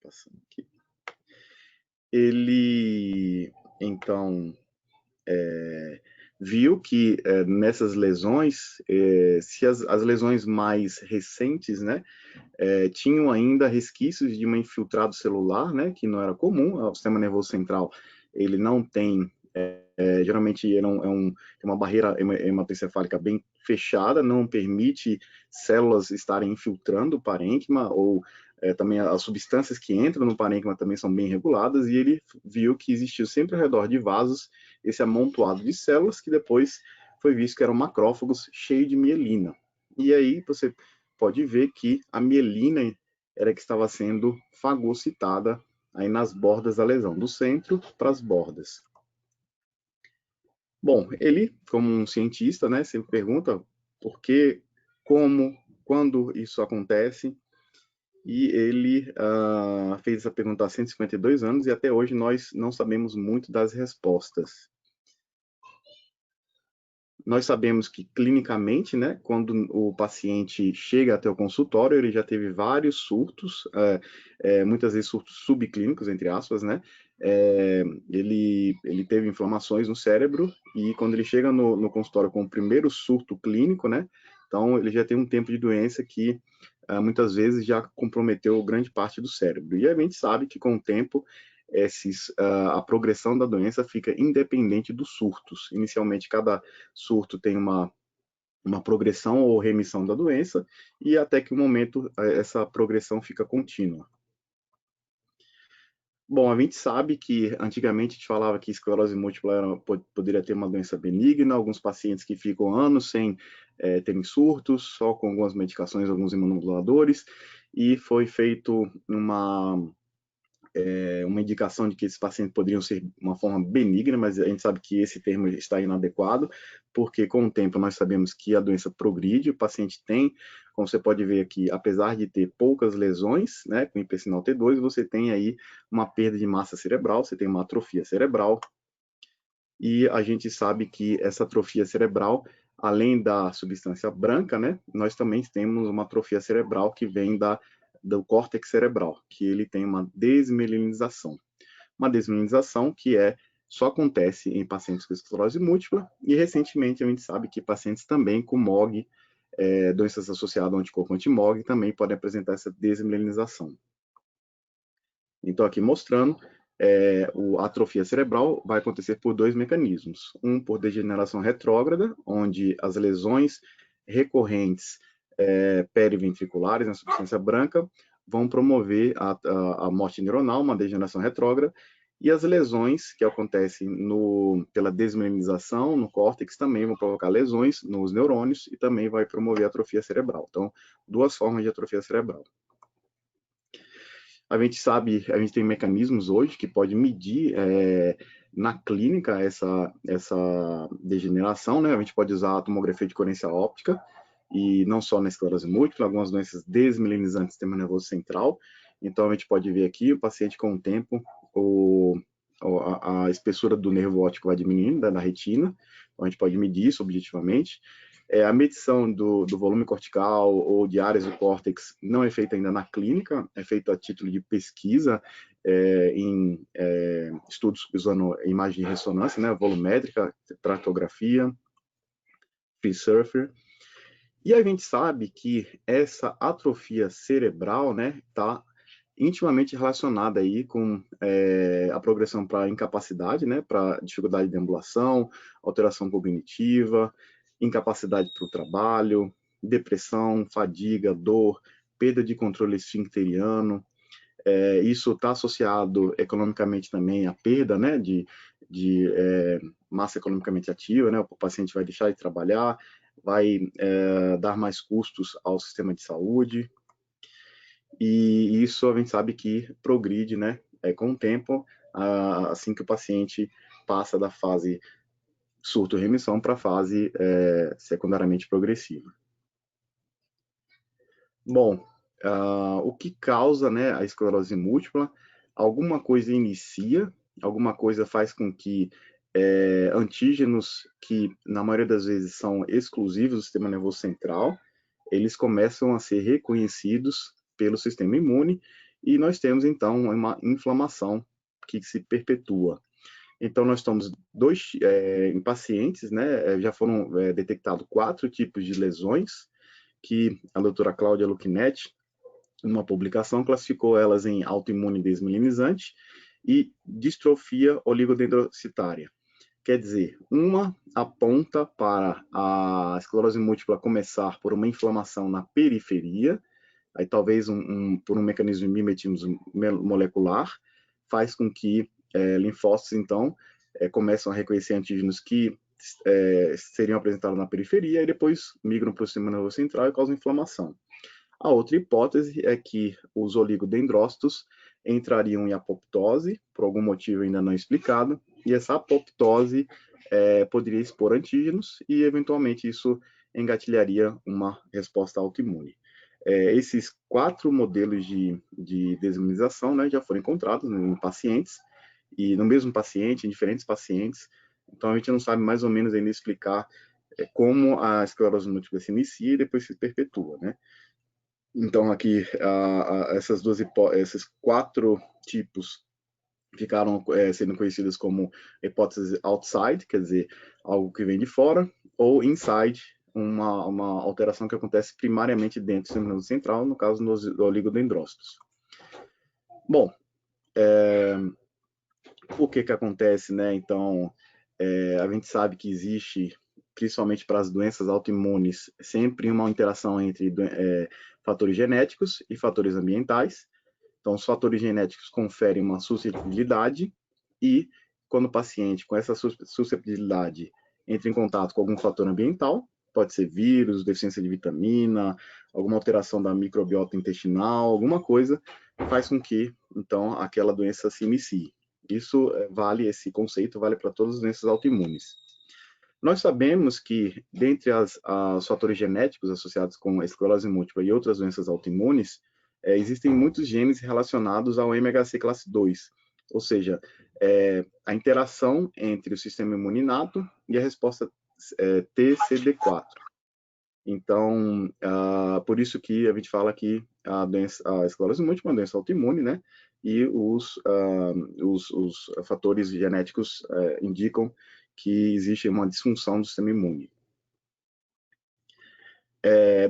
passando aqui, ele então viu que nessas lesões, se as lesões mais recentes, né, tinham ainda resquícios de um infiltrado celular, né, que não era comum. O sistema nervoso central, ele não tem, geralmente tem uma barreira hematoencefálica bem fechada, não permite células estarem infiltrando o parênquima, ou também as substâncias que entram no parênquima também são bem reguladas, e ele viu que existiu sempre ao redor de vasos esse amontoado de células, que depois foi visto que eram macrófagos cheios de mielina. E aí você pode ver que a mielina era que estava sendo fagocitada aí nas bordas da lesão, do centro para as bordas. Bom, ele, como um cientista, né, sempre pergunta por que, como, quando isso acontece, e ele fez essa pergunta há 152 anos e até hoje nós não sabemos muito das respostas. Nós sabemos que clinicamente, né, quando o paciente chega até o consultório, ele já teve vários surtos, muitas vezes surtos subclínicos, entre aspas, né, ele teve inflamações no cérebro e quando ele chega no consultório com o primeiro surto clínico, né, então ele já tem um tempo de doença que muitas vezes já comprometeu grande parte do cérebro. E a gente sabe que com o tempo a progressão da doença fica independente dos surtos. Inicialmente, cada surto tem uma progressão ou remissão da doença, e até que um momento essa progressão fica contínua. Bom, a gente sabe que antigamente a gente falava que esclerose múltipla poderia ter uma doença benigna, alguns pacientes que ficam anos sem terem surtos, só com algumas medicações, alguns imunomoduladores, e foi feito uma indicação de que esses pacientes poderiam ser uma forma benigna, mas a gente sabe que esse termo está inadequado, porque com o tempo nós sabemos que a doença progride, o paciente tem, como você pode ver aqui, apesar de ter poucas lesões, né, com hipersinal T2, você tem aí uma perda de massa cerebral, você tem uma atrofia cerebral, e a gente sabe que essa atrofia cerebral, além da substância branca, né, nós também temos uma atrofia cerebral que vem do córtex cerebral, que ele tem uma desmielinização. Uma desmielinização que só acontece em pacientes com esclerose múltipla, e recentemente a gente sabe que pacientes também com MOG, doenças associadas ao anticorpo anti-MOG, também podem apresentar essa desmielinização. Então aqui mostrando, a atrofia cerebral vai acontecer por dois mecanismos. Um por degeneração retrógrada, onde as lesões recorrentes periventriculares na substância branca vão promover a morte neuronal, uma degeneração retrógrada, e as lesões que acontecem pela desmielinização no córtex também vão provocar lesões nos neurônios e também vai promover a atrofia cerebral. Então, duas formas de atrofia cerebral. A gente sabe, a gente tem mecanismos hoje que pode medir na clínica essa degeneração, né? A gente pode usar a tomografia de coerência óptica, e não só na esclerose múltipla, algumas doenças desmielinizantes do sistema nervoso central. Então, a gente pode ver aqui, o paciente com o tempo, a espessura do nervo óptico vai diminuindo, da retina, então a gente pode medir isso objetivamente. A medição do volume cortical ou de áreas do córtex não é feita ainda na clínica, é feita a título de pesquisa em estudos usando imagem de ressonância, né, volumétrica, tractografia, free surfer. E a gente sabe que essa atrofia cerebral, né, está intimamente relacionada aí com a progressão para incapacidade, né, para dificuldade de ambulação, alteração cognitiva, incapacidade para o trabalho, depressão, fadiga, dor, perda de controle esfincteriano. Isso está associado economicamente também à perda, né, de massa economicamente ativa, né, o paciente vai deixar de trabalhar, vai dar mais custos ao sistema de saúde, e isso a gente sabe que progride, né, com o tempo, assim que o paciente passa da fase surto-remissão para a fase secundariamente progressiva. Bom, o que causa, né, a esclerose múltipla? Alguma coisa inicia, alguma coisa faz com que antígenos que, na maioria das vezes, são exclusivos do sistema nervoso central, eles começam a ser reconhecidos pelo sistema imune, e nós temos, então, uma inflamação que se perpetua. Então, nós estamos em pacientes, né, já foram detectados 4 tipos de lesões, que a doutora Cláudia Luquinetti, numa publicação, classificou elas em autoimune desmielinizante e distrofia oligodendrocitária. Quer dizer, uma aponta para a esclerose múltipla começar por uma inflamação na periferia, aí talvez por um mecanismo de mimetismo molecular, faz com que linfócitos, então, começam a reconhecer antígenos que seriam apresentados na periferia e depois migram para o sistema nervoso central e causam inflamação. A outra hipótese é que os oligodendrócitos entrariam em apoptose, por algum motivo ainda não explicado, e essa apoptose poderia expor antígenos e, eventualmente, isso engatilharia uma resposta autoimune. Esses 4 modelos de desmilinização, né, já foram encontrados em pacientes, e no mesmo paciente, em diferentes pacientes. Então, a gente não sabe mais ou menos ainda explicar como a esclerose múltipla se inicia e depois se perpetua, né? Então, aqui, esses 4 tipos ficaram sendo conhecidas como hipóteses outside, quer dizer, algo que vem de fora, ou inside, uma alteração que acontece primariamente dentro do sistema nervoso central, no caso dos oligodendrócitos. Bom, o que acontece, né? Então, a gente sabe que existe, principalmente para as doenças autoimunes, sempre uma interação entre fatores genéticos e fatores ambientais. Então, os fatores genéticos conferem uma suscetibilidade e, quando o paciente com essa suscetibilidade entra em contato com algum fator ambiental, pode ser vírus, deficiência de vitamina, alguma alteração da microbiota intestinal, alguma coisa, faz com que, então, aquela doença se inicie. Isso esse conceito vale para todas as doenças autoimunes. Nós sabemos que, dentre os fatores genéticos associados com a esclerose múltipla e outras doenças autoimunes, existem muitos genes relacionados ao MHC classe 2, ou seja, a interação entre o sistema imune inato e a resposta TCD4. Então, por isso que a gente fala que a esclerose múltipla é uma doença autoimune, né? E os fatores genéticos indicam que existe uma disfunção do sistema imune.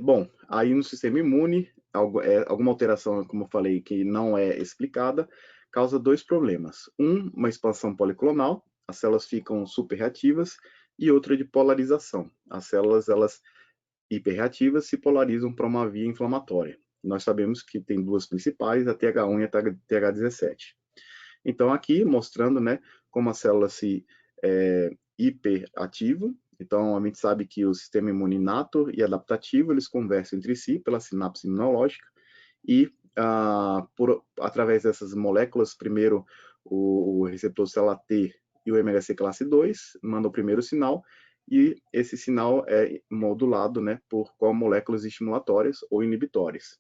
Bom, aí no sistema imune, alguma alteração, como eu falei, que não é explicada, causa 2 problemas. Uma expansão policlonal, as células ficam superreativas, e outra de polarização. As células, elas hiperreativas se polarizam para uma via inflamatória. Nós sabemos que tem 2 principais, a TH1 e a TH17. Então, aqui mostrando, né, como as células se hiperativam. Então, a gente sabe que o sistema imune inato e adaptativo, eles conversam entre si pela sinapse imunológica e, através dessas moléculas, primeiro o receptor célula T e o MHC classe 2 mandam o primeiro sinal, e esse sinal é modulado, né, por moléculas estimulatórias ou inibitórias.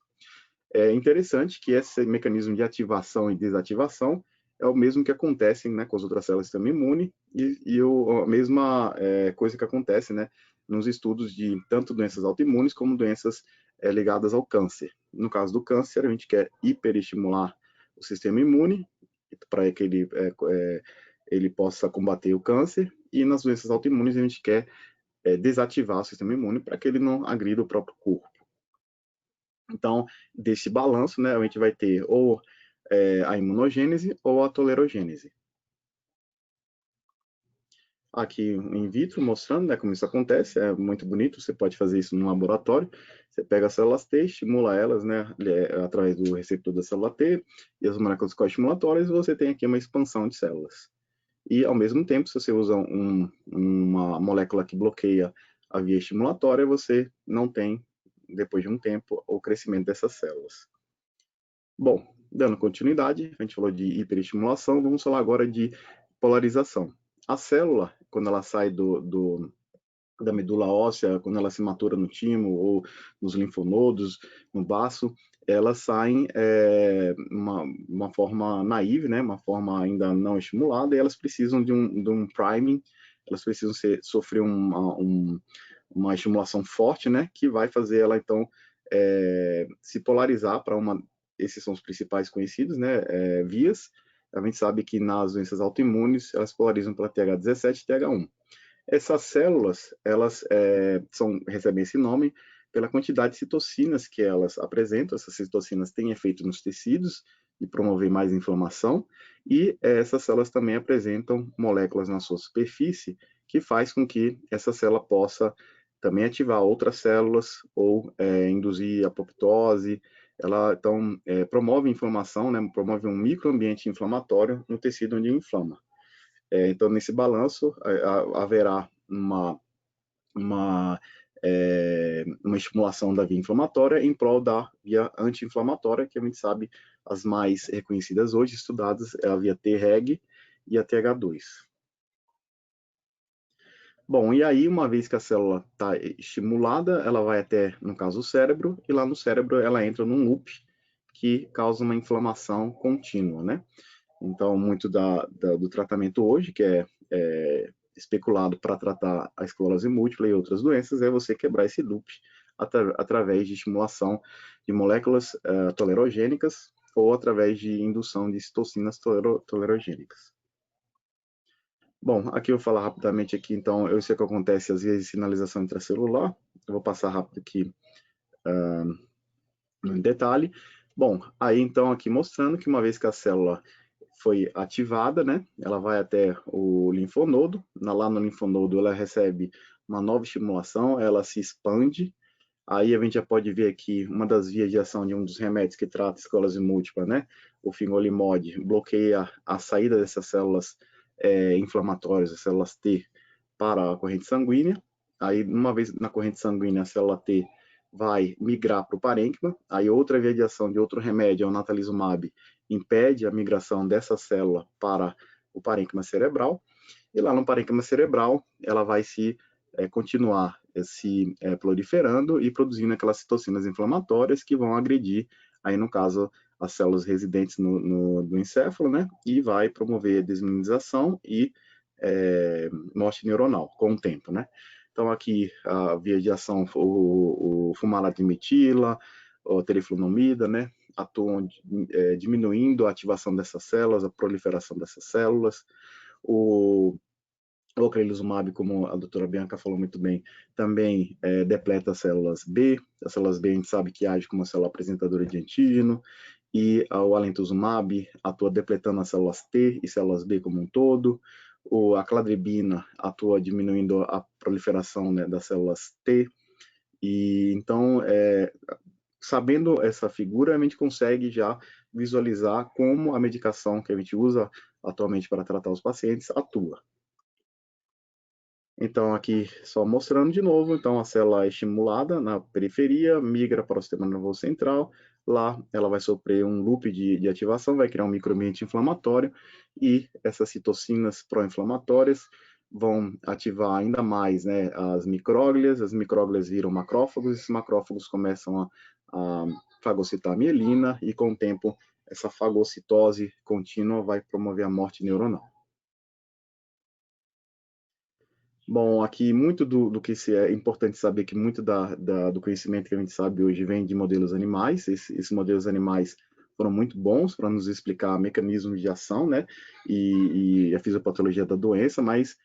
É interessante que esse mecanismo de ativação e desativação é o mesmo que acontece, né, com as outras células do sistema imune e a mesma coisa que acontece, né, nos estudos de tanto doenças autoimunes como doenças ligadas ao câncer. No caso do câncer, a gente quer hiperestimular o sistema imune para que ele possa combater o câncer, e nas doenças autoimunes a gente quer desativar o sistema imune para que ele não agrida o próprio corpo. Então, desse balanço, né, a gente vai ter ou a imunogênese ou a tolerogênese. Aqui in vitro, mostrando, né, como isso acontece, é muito bonito, você pode fazer isso no laboratório. Você pega as células T, estimula elas, né, através do receptor da célula T e as moléculas co-estimulatórias, você tem aqui uma expansão de células. E, ao mesmo tempo, se você usa uma molécula que bloqueia a via estimulatória, você não tem, depois de um tempo, o crescimento dessas células. Bom, dando continuidade, a gente falou de hiperestimulação, vamos falar agora de polarização. A célula, quando ela sai da medula óssea, quando ela se matura no timo ou nos linfonodos, no baço, elas saem uma forma naive, né, uma forma ainda não estimulada, e elas precisam de um priming, elas precisam sofrer uma estimulação forte, né, que vai fazer ela, então, se polarizar para esses são os principais conhecidos, né, vias. A gente sabe que nas doenças autoimunes, elas polarizam pela TH17 e TH1. Essas células, elas recebem esse nome pela quantidade de citocinas que elas apresentam. Essas citocinas têm efeito nos tecidos de promover mais inflamação, e essas células também apresentam moléculas na sua superfície que faz com que essa célula possa também ativar outras células ou induzir apoptose. Ela, então, promove inflamação, né, promove um microambiente inflamatório no tecido onde inflama. Então, nesse balanço, haverá uma estimulação da via inflamatória em prol da via anti-inflamatória, que a gente sabe as mais reconhecidas hoje, estudadas, é a via Treg e a TH2. Bom, e aí, uma vez que a célula está estimulada, ela vai até, no caso, o cérebro, e lá no cérebro ela entra num loop que causa uma inflamação contínua, né? Então, muito do tratamento hoje, que é especulado para tratar a esclerose múltipla e outras doenças, é você quebrar esse loop através de estimulação de moléculas tolerogênicas ou através de indução de citocinas tolerogênicas. Bom, aqui eu vou falar rapidamente aqui, então, eu sei que acontece às vezes sinalização intracelular, eu vou passar rápido aqui no detalhe. Bom, aí então aqui mostrando que uma vez que a célula foi ativada, né, ela vai até o linfonodo, lá no linfonodo ela recebe uma nova estimulação, ela se expande, aí a gente já pode ver aqui uma das vias de ação de um dos remédios que trata esclerose múltipla, né, o fingolimod, bloqueia a saída dessas células inflamatórias, as células T, para a corrente sanguínea. Aí, uma vez na corrente sanguínea, a célula T vai migrar para o parênquima. Aí, outra via de ação de outro remédio, o natalizumab, impede a migração dessa célula para o parênquima cerebral. E lá no parênquima cerebral, ela vai continuar se proliferando e produzindo aquelas citocinas inflamatórias que vão agredir, aí no caso, as células residentes no encéfalo, né? E vai promover desmineralização e morte neuronal com o tempo, né? Então aqui a via de ação, o fumarato de metila, a teriflunomida, né? Atuam diminuindo a ativação dessas células, a proliferação dessas células. O ocrelizumab, como a doutora Bianca falou muito bem, também depleta as células B. As células B a gente sabe que age como uma célula apresentadora de antígeno, e o alentuzumab atua depletando as células T e células B como um todo. A cladribina atua diminuindo a proliferação, né, das células T. E então, sabendo essa figura, a gente consegue já visualizar como a medicação que a gente usa atualmente para tratar os pacientes atua. Então, aqui só mostrando de novo, então a célula é estimulada na periferia, migra para o sistema nervoso central, lá ela vai sofrer um loop de ativação, vai criar um microambiente inflamatório, e essas citocinas pró-inflamatórias vão ativar ainda mais, né, as micróglias viram macrófagos, esses macrófagos começam a fagocitar a mielina, e com o tempo essa fagocitose contínua vai promover a morte neuronal. Bom, aqui muito do que é importante saber, que muito do conhecimento que a gente sabe hoje vem de modelos animais. Esses modelos animais foram muito bons para nos explicar mecanismos de ação, né, e a fisiopatologia da doença, mas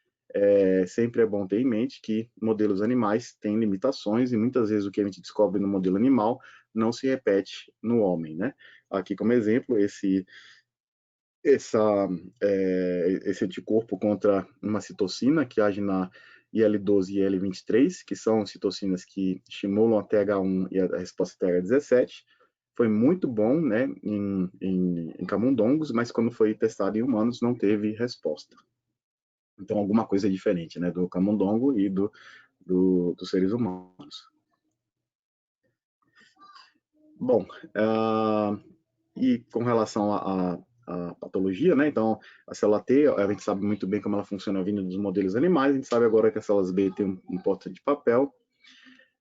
sempre é bom ter em mente que modelos animais têm limitações, e muitas vezes o que a gente descobre no modelo animal não se repete no homem, né. Aqui como exemplo, esse anticorpo contra uma citocina que age na IL-12 e IL-23, que são citocinas que estimulam a TH1 e a resposta TH17, foi muito bom, né, em camundongos, mas quando foi testado em humanos não teve resposta. Então, alguma coisa é diferente, né, do camundongo e dos seres humanos. Bom, e com relação a patologia, né? Então, a célula T, a gente sabe muito bem como ela funciona vindo dos modelos animais, a gente sabe agora que as células B têm um importante papel.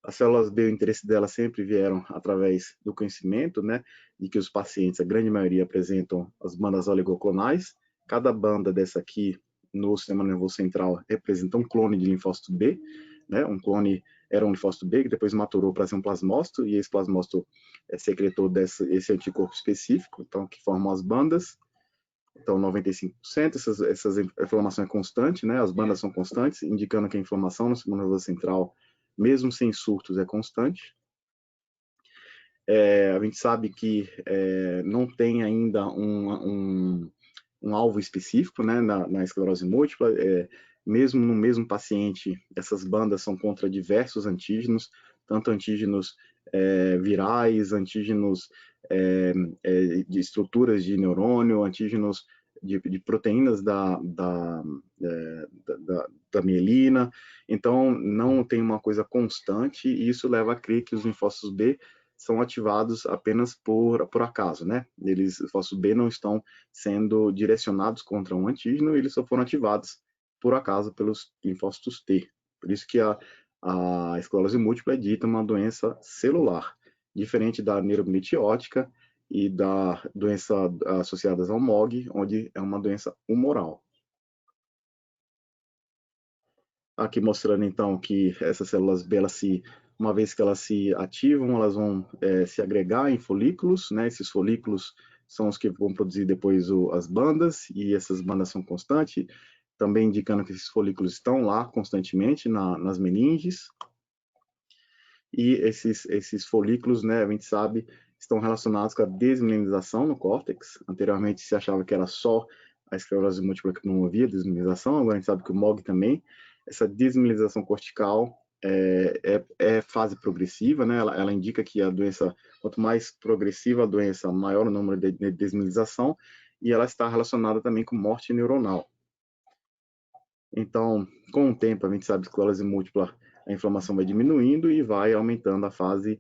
As células B, o interesse delas sempre vieram através do conhecimento, né? De que os pacientes, a grande maioria, apresentam as bandas oligoclonais. Cada banda dessa aqui, no sistema nervoso central, representa um clone de linfócito B, né? Um clone era um linfócito B, que depois maturou para ser um plasmócito, e esse plasmócito secretou esse anticorpo específico, então, que formam as bandas. Então, 95%, essa inflamação é constante, né? As bandas são constantes, indicando que a inflamação no sistema nervoso central, mesmo sem surtos, é constante. A gente sabe que não tem ainda um alvo específico, né, na esclerose múltipla. Mesmo no mesmo paciente, essas bandas são contra diversos antígenos, tanto antígenos virais, antígenos de estruturas de neurônio, antígenos de proteínas da mielina. Então, não tem uma coisa constante, e isso leva a crer que os linfócitos B são ativados apenas por acaso, né? Os linfócitos B não estão sendo direcionados contra um antígeno, eles só foram ativados por acaso pelos linfócitos T. Por isso que a esclerose múltipla é dita uma doença celular, diferente da neuromielite ótica e da doença associadas ao MOG, onde é uma doença humoral. Aqui mostrando então que essas células B, uma vez que elas se ativam, elas vão se agregar em folículos, né? Esses folículos são os que vão produzir depois as bandas, e essas bandas são constantes, também indicando que esses folículos estão lá constantemente nas meninges. E esses folículos, né, a gente sabe, estão relacionados com a desmielinização no córtex. Anteriormente se achava que era só a esclerose múltipla que promovia a desmielinização, agora a gente sabe que o MOG também. Essa desmielinização cortical é fase progressiva, né? Ela indica que a doença, quanto mais progressiva a doença, maior o número de desmielinização, e ela está relacionada também com morte neuronal. Então, com o tempo, a gente sabe que a esclerose múltipla, a inflamação vai diminuindo e vai aumentando a fase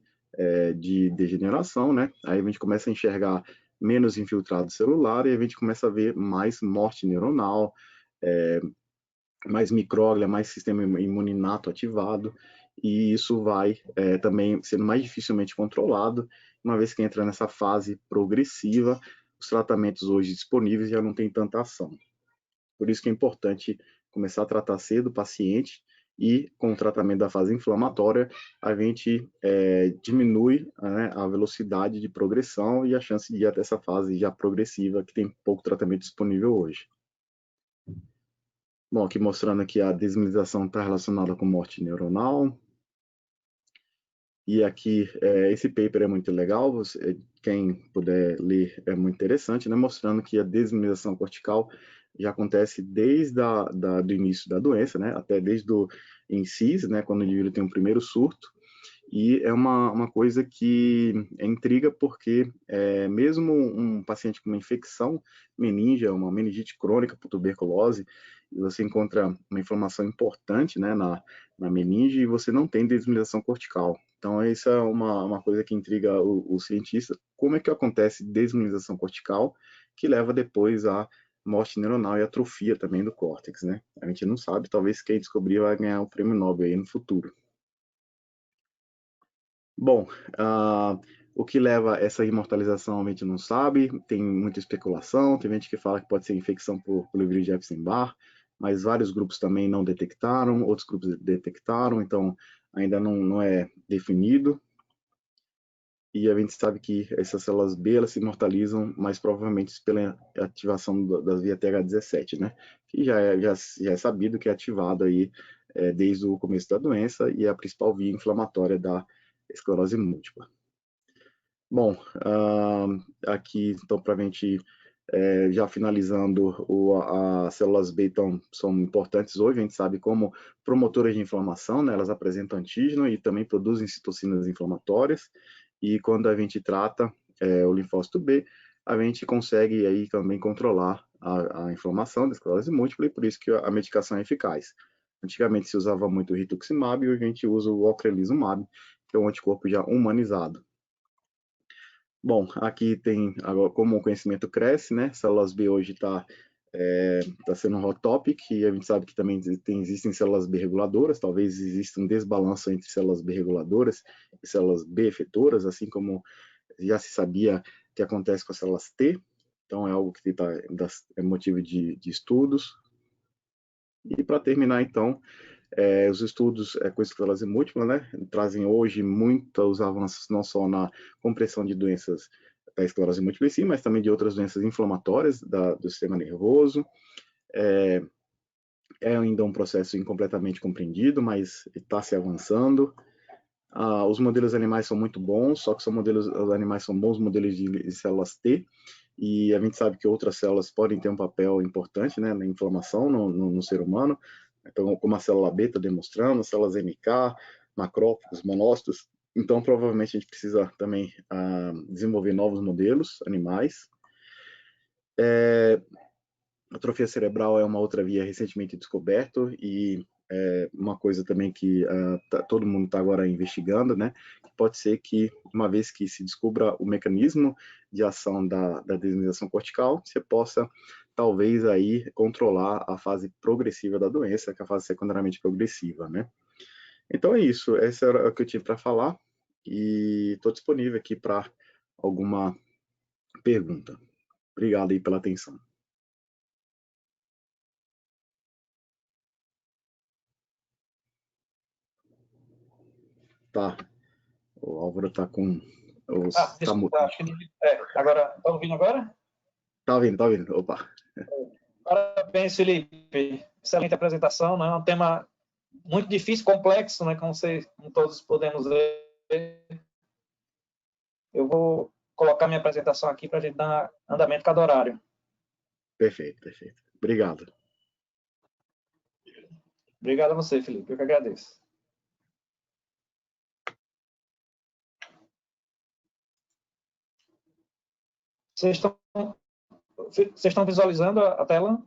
de degeneração, né? Aí a gente começa a enxergar menos infiltrado celular, e a gente começa a ver mais morte neuronal, mais micróglia, mais sistema imuninato ativado, e isso vai também sendo mais dificilmente controlado, uma vez que entra nessa fase progressiva. Os tratamentos hoje disponíveis já não têm tanta ação. Por isso que é importante começar a tratar cedo o paciente, e com o tratamento da fase inflamatória, a gente diminui, né, a velocidade de progressão e a chance de ir até essa fase já progressiva, que tem pouco tratamento disponível hoje. Bom, aqui mostrando que a desmielinização está relacionada com morte neuronal. E aqui, esse paper é muito legal, quem puder ler é muito interessante, né? Mostrando que a desmielinização cortical já acontece desde do início da doença, né? Até desde o INCIS, né? Quando o indivíduo tem um primeiro surto. E é uma coisa que intriga, porque mesmo um paciente com uma infecção meníngea, uma meningite crônica por tuberculose, você encontra uma inflamação importante, né, na meninge, e você não tem desmielinização cortical. Então, essa é uma coisa que intriga o cientista. Como é que acontece desmielinização cortical, que leva depois a morte neuronal e atrofia também do córtex, né? A gente não sabe, talvez quem descobrir vai ganhar o prêmio Nobel aí no futuro. Bom, o que leva a essa imortalização a gente não sabe, tem muita especulação, tem gente que fala que pode ser infecção pelo vírus de Epstein-Barr, mas vários grupos também não detectaram, outros grupos detectaram, então ainda não é definido. E a gente sabe que essas células B elas se imortalizam mais provavelmente pela ativação das via TH17, né? Que já é sabido que é ativado aí desde o começo da doença e é a principal via inflamatória da esclerose múltipla. Bom, aqui então para a gente já finalizando, as células B são importantes hoje, a gente sabe como promotoras de inflamação, né? Elas apresentam antígeno e também produzem citocinas inflamatórias, e quando a gente trata o linfócito B, a gente consegue aí também controlar a inflamação da esclerose múltipla, e por isso que a medicação é eficaz. Antigamente se usava muito o rituximab e hoje a gente usa o ocrelizumab, que é um anticorpo já humanizado. Bom, aqui tem, agora, como o conhecimento cresce, né? Células B hoje está sendo um hot topic, e a gente sabe que também existem células B reguladoras, talvez exista um desbalanço entre células B reguladoras e células B efetoras, assim como já se sabia que acontece com as células T, então é algo que é motivo de estudos. E para terminar, então, os estudos com esclerose múltipla, né, trazem hoje muitos avanços, não só na compreensão de doenças da esclerose múltipla em si, mas também de outras doenças inflamatórias do sistema nervoso. É ainda um processo incompletamente compreendido, mas está se avançando. Os modelos animais são muito bons, só que os animais são bons modelos de células T, e a gente sabe que outras células podem ter um papel importante, né, na inflamação no ser humano. Então, como a célula B está demonstrando, células NK, macrófagos, monócitos. Então, provavelmente a gente precisa também desenvolver novos modelos animais. Atrofia cerebral é uma outra via recentemente descoberta, e uma coisa também que todo mundo está agora investigando, né? Pode ser que, uma vez que se descubra o mecanismo de ação da desmielinalização cortical, você possa, talvez, aí controlar a fase progressiva da doença, que é a fase secundariamente progressiva, né? Então é isso, essa era o que eu tinha para falar, e estou disponível aqui para alguma pergunta. Obrigado aí pela atenção. Tá. O Álvaro tá com os... desculpa, acho que... agora, tá ouvindo agora? Tá ouvindo. Opa. Parabéns, Felipe. Excelente apresentação, né? É um tema muito difícil, complexo, né? Como todos podemos ver. Eu vou colocar minha apresentação aqui para a gente dar andamento cada horário. Perfeito. Obrigado. Obrigado a você, Felipe. Eu que agradeço. Vocês estão visualizando a tela?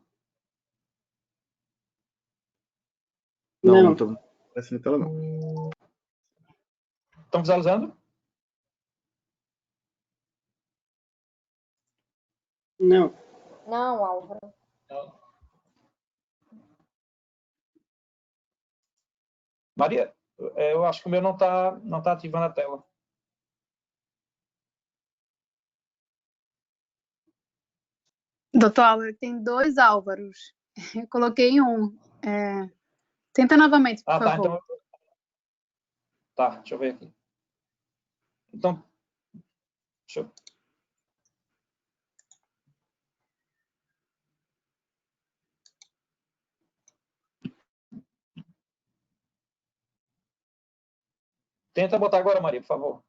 Não estou aparecendo a tela, não. Estão visualizando? Não, Álvaro. Não. Maria, eu acho que o meu não tá ativando a tela. Doutor Álvaro, tem 2 Álvaros. Eu coloquei um. Tenta novamente, por favor. Então... Tá, deixa eu ver aqui. Então, deixa eu... Tenta botar agora, Maria, por favor.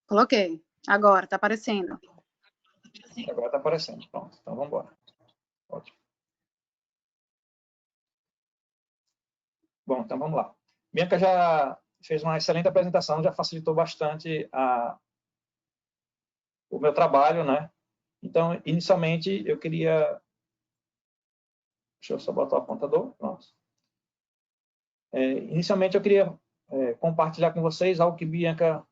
Coloquei. Agora, está aparecendo. Agora está aparecendo. Pronto, então vamos embora. Ótimo. Bom, então vamos lá. Bianca já fez uma excelente apresentação, já facilitou bastante o meu trabalho, né? Então, inicialmente, eu queria... Deixa eu só botar o apontador. Pronto. Inicialmente, eu queria compartilhar com vocês algo que Bianca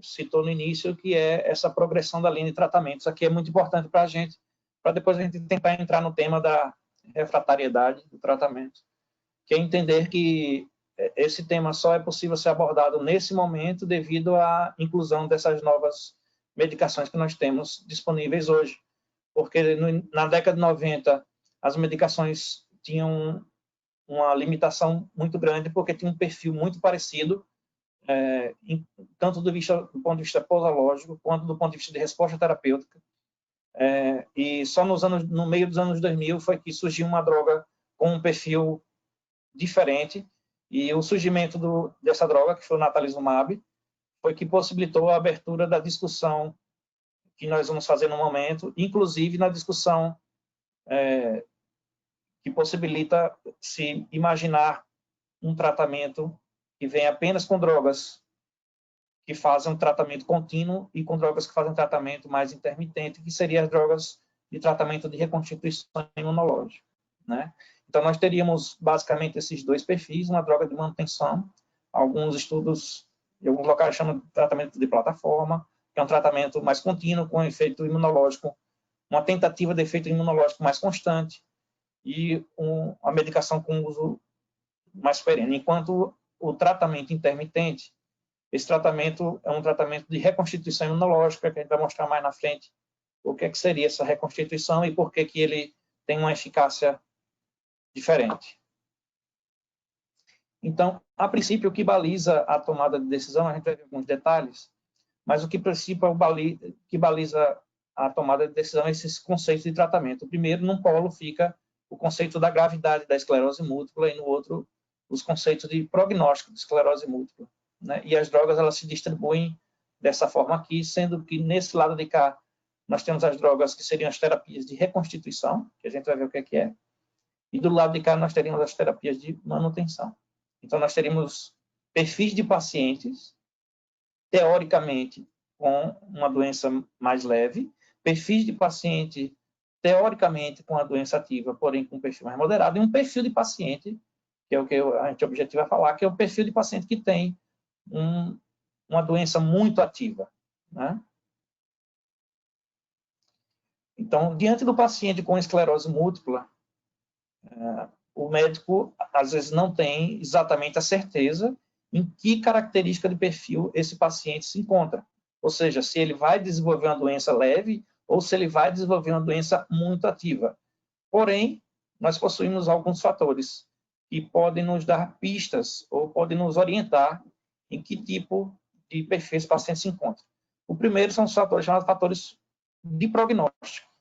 citou no início, que é essa progressão da linha de tratamentos. Aqui é muito importante para a gente, para depois a gente tentar entrar no tema da refratariedade do tratamento, que é entender que esse tema só é possível ser abordado nesse momento devido à inclusão dessas novas medicações que nós temos disponíveis hoje. Porque na década de 90, as medicações tinham uma limitação muito grande, porque tinha um perfil muito parecido, tanto do ponto de vista posológico, quanto do ponto de vista de resposta terapêutica. E só no meio dos anos 2000 foi que surgiu uma droga com um perfil diferente, e o surgimento dessa droga, que foi o natalizumab, foi que possibilitou a abertura da discussão que nós vamos fazer no momento, inclusive na discussão que possibilita se imaginar um tratamento que vem apenas com drogas que fazem um tratamento contínuo e com drogas que fazem um tratamento mais intermitente, que seriam as drogas de tratamento de reconstituição imunológica, né? Então, nós teríamos basicamente esses dois perfis, uma droga de manutenção, alguns estudos, em alguns locais chamam de tratamento de plataforma, que é um tratamento mais contínuo, com efeito imunológico, uma tentativa de efeito imunológico mais constante, e a medicação com uso mais perene. Enquanto o tratamento intermitente, esse tratamento é um tratamento de reconstituição imunológica, que a gente vai mostrar mais na frente o que seria essa reconstituição e por que ele tem uma eficácia diferente. Então, a princípio, o que baliza a tomada de decisão, a gente vai ver alguns detalhes, mas o que baliza a tomada de decisão é esses conceitos de tratamento. O primeiro, num polo, fica o conceito da gravidade da esclerose múltipla e no outro, os conceitos de prognóstico de esclerose múltipla, né? E as drogas, elas se distribuem dessa forma aqui, sendo que nesse lado de cá, nós temos as drogas que seriam as terapias de reconstituição, que a gente vai ver o que é, e do lado de cá nós teríamos as terapias de manutenção. Então, nós teríamos perfis de pacientes, teoricamente, com uma doença mais leve, perfis de paciente, teoricamente, com a doença ativa, porém com um perfil mais moderado, e um perfil de paciente, que é o que a gente objetiva falar, que é o perfil de paciente que tem uma doença muito ativa, né? Então, diante do paciente com esclerose múltipla, o médico, às vezes, não tem exatamente a certeza em que característica de perfil esse paciente se encontra. Ou seja, se ele vai desenvolver uma doença leve ou se ele vai desenvolver uma doença muito ativa. Porém, nós possuímos alguns fatores que podem nos dar pistas ou podem nos orientar em que tipo de perfil esse paciente se encontra. O primeiro são os fatores chamados fatores de prognóstico.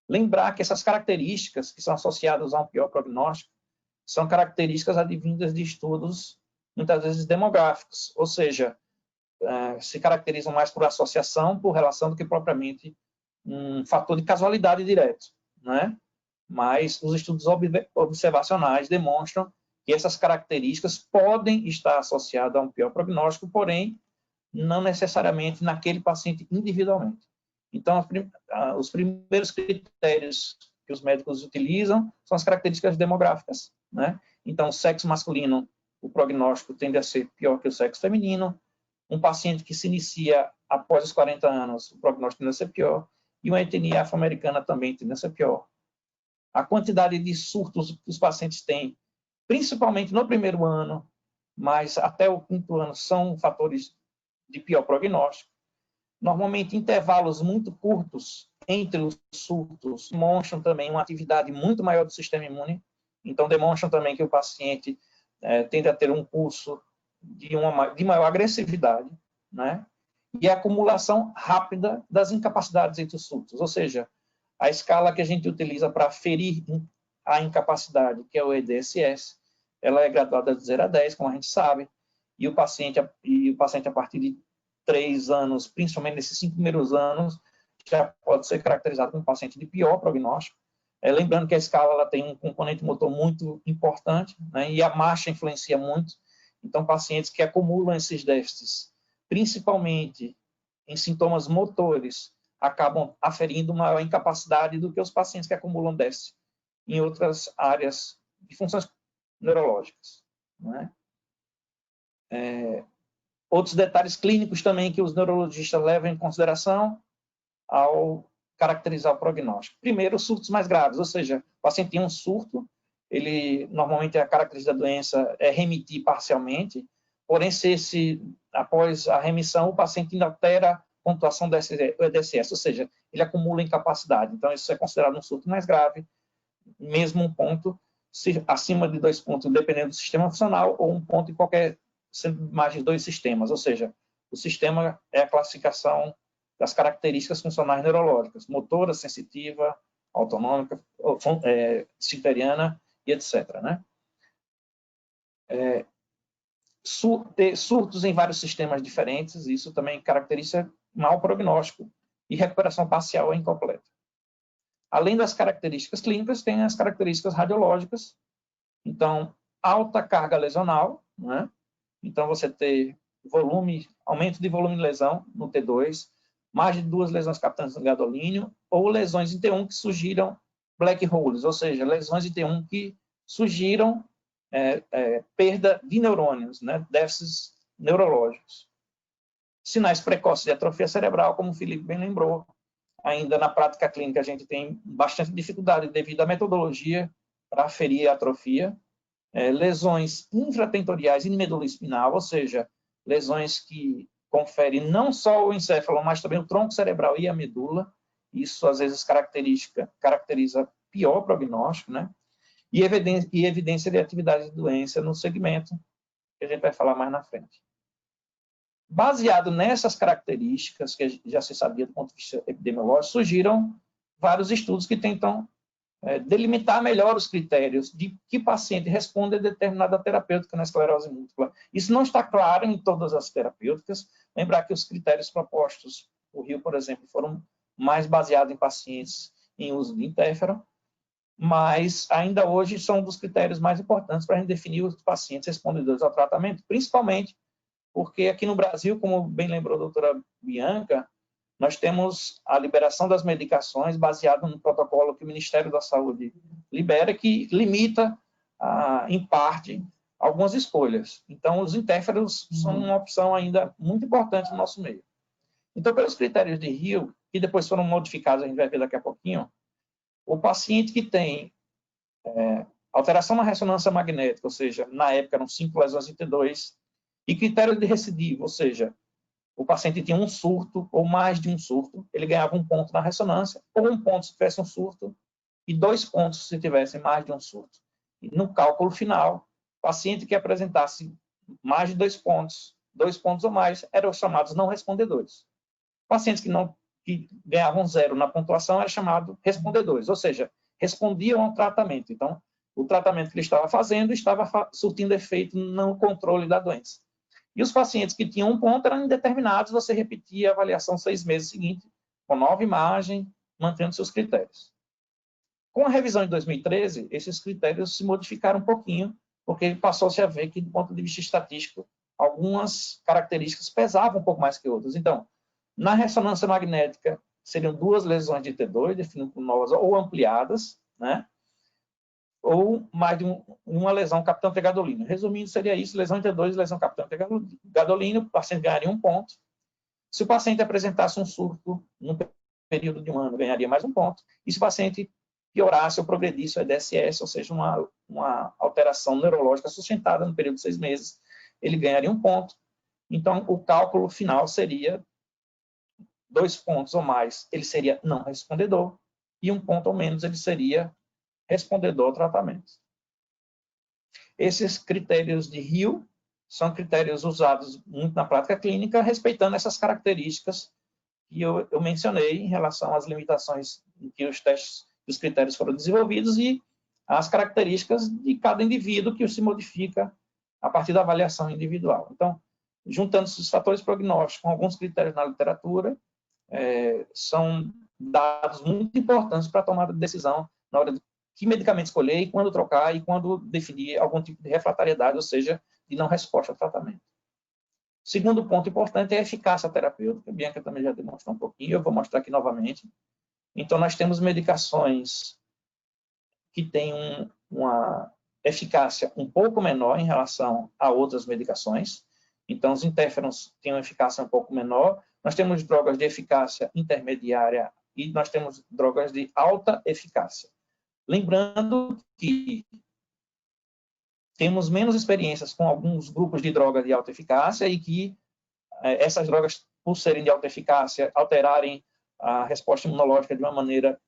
Lembrar que essas características que são associadas a um pior prognóstico são características advindas de estudos, muitas vezes demográficos, ou seja, se caracterizam mais por associação, por relação, do que propriamente um fator de casualidade direto, né? Mas os estudos observacionais demonstram que essas características podem estar associadas a um pior prognóstico, porém, não necessariamente naquele paciente individualmente. Então, os primeiros critérios que os médicos utilizam são as características demográficas, né? Então, o sexo masculino, o prognóstico tende a ser pior que o sexo feminino. Um paciente que se inicia após os 40 anos, o prognóstico tende a ser pior. E uma etnia afro-americana também tende a ser pior. A quantidade de surtos que os pacientes têm, principalmente no primeiro ano, mas até o 5º ano, são fatores de pior prognóstico. Normalmente, intervalos muito curtos entre os surtos demonstram também uma atividade muito maior do sistema imune, então demonstram também que o paciente tende a ter um curso de maior agressividade, né? E a acumulação rápida das incapacidades entre os surtos, ou seja, a escala que a gente utiliza para aferir a incapacidade, que é o EDSS, ela é graduada de 0 a 10, como a gente sabe, e o paciente a partir de 3 anos, principalmente nesses 5 primeiros anos, já pode ser caracterizado como um paciente de pior prognóstico. Lembrando que a escala ela tem um componente motor muito importante, né, e a marcha influencia muito. Então, pacientes que acumulam esses déficits, principalmente em sintomas motores, acabam aferindo maior incapacidade do que os pacientes que acumulam déficit em outras áreas de funções neurológicas, né? Outros detalhes clínicos também que os neurologistas levam em consideração ao caracterizar o prognóstico. Primeiro, surtos mais graves, ou seja, o paciente tem um surto, ele normalmente a característica da doença é remitir parcialmente, porém, se após a remissão o paciente ainda altera a pontuação do EDSS, ou seja, ele acumula incapacidade. Então, isso é considerado um surto mais grave, mesmo um ponto, acima de 2 pontos, dependendo do sistema funcional, ou 1 ponto em qualquer, sendo mais de 2 sistemas, ou seja, o sistema é a classificação das características funcionais neurológicas, motora, sensitiva, autonômica, sinteriana e etc. Né? Ter surtos em vários sistemas diferentes, isso também caracteriza mau prognóstico e recuperação parcial é incompleta. Além das características clínicas, tem as características radiológicas. Então, alta carga lesional, né? Então, você ter aumento de volume de lesão no T2, mais de 2 lesões captantes no gadolínio, ou lesões em T1 que surgiram black holes, ou seja, lesões em T1 que surgiram perda de neurônios, né? Déficits neurológicos. Sinais precoces de atrofia cerebral, como o Felipe bem lembrou, ainda na prática clínica a gente tem bastante dificuldade devido à metodologia para aferir a atrofia. Lesões infratentoriais em medula espinal, ou seja, lesões que conferem não só o encéfalo, mas também o tronco cerebral e a medula. Isso, às vezes, caracteriza pior prognóstico, né? E evidência de atividade de doença no segmento, que a gente vai falar mais na frente. Baseado nessas características, que já se sabia do ponto de vista epidemiológico, surgiram vários estudos que tentam delimitar melhor os critérios de que paciente responde a determinada terapêutica na esclerose múltipla. Isso não está claro em todas as terapêuticas. Lembrar que os critérios propostos por Rio, por exemplo, foram mais baseados em pacientes em uso de interferon, mas ainda hoje são um dos critérios mais importantes para a gente definir os pacientes respondedores ao tratamento, principalmente porque aqui no Brasil, como bem lembrou a doutora Bianca, nós temos a liberação das medicações baseada no protocolo que o Ministério da Saúde libera, que limita, em parte, algumas escolhas. Então, os interferons são uma opção ainda muito importante no nosso meio. Então, pelos critérios de Rio, que depois foram modificados, a gente vai ver daqui a pouquinho, o paciente que tem alteração na ressonância magnética, ou seja, na época eram 5 lesões em T2, e critério de recidiva, ou seja, o paciente tinha um surto ou mais de um surto, ele ganhava 1 ponto na ressonância, ou 1 ponto se tivesse um surto, e 2 pontos se tivesse mais de um surto. E no cálculo final, o paciente que apresentasse mais de 2 pontos ou mais, eram chamados não respondedores. Pacientes que ganhavam 0 na pontuação eram chamados respondedores, ou seja, respondiam ao tratamento. Então, o tratamento que ele estava fazendo estava surtindo efeito no controle da doença. E os pacientes que tinham 1 ponto eram indeterminados, você repetia a avaliação 6 meses seguintes, com nova imagem, mantendo seus critérios. Com a revisão de 2013, esses critérios se modificaram um pouquinho, porque passou-se a ver que, do ponto de vista estatístico, algumas características pesavam um pouco mais que outras. Então, na ressonância magnética, seriam 2 lesões de T2, definidas como novas ou ampliadas, né? Ou mais de uma lesão captante gadolínio. Resumindo, seria isso, lesão em T2 e lesão captante gadolínio, o paciente ganharia 1 ponto. Se o paciente apresentasse um surto no período de 1 ano, ganharia mais 1 ponto. E se o paciente piorasse ou progredisse o EDSS, ou seja, uma alteração neurológica sustentada no período de 6 meses, ele ganharia 1 ponto. Então, o cálculo final seria 2 pontos ou mais, ele seria não respondedor, e 1 ponto ou menos, ele seria respondedor ao tratamento. Esses critérios de Rio são critérios usados muito na prática clínica, respeitando essas características que eu mencionei em relação às limitações em que os testes, os critérios foram desenvolvidos e as características de cada indivíduo que se modifica a partir da avaliação individual. Então, juntando esses fatores prognósticos com alguns critérios na literatura, são dados muito importantes para a tomada de decisão na hora de que medicamento escolher e quando trocar e quando definir algum tipo de refratariedade, ou seja, de não resposta ao tratamento. Segundo ponto importante é a eficácia terapêutica. A Bianca também já demonstrou um pouquinho, eu vou mostrar aqui novamente. Então, nós temos medicações que têm uma eficácia um pouco menor em relação a outras medicações. Então, os interferons têm uma eficácia um pouco menor. Nós temos drogas de eficácia intermediária e nós temos drogas de alta eficácia. Lembrando que temos menos experiências com alguns grupos de drogas de alta eficácia e que essas drogas, por serem de alta eficácia, alterarem a resposta imunológica de uma maneira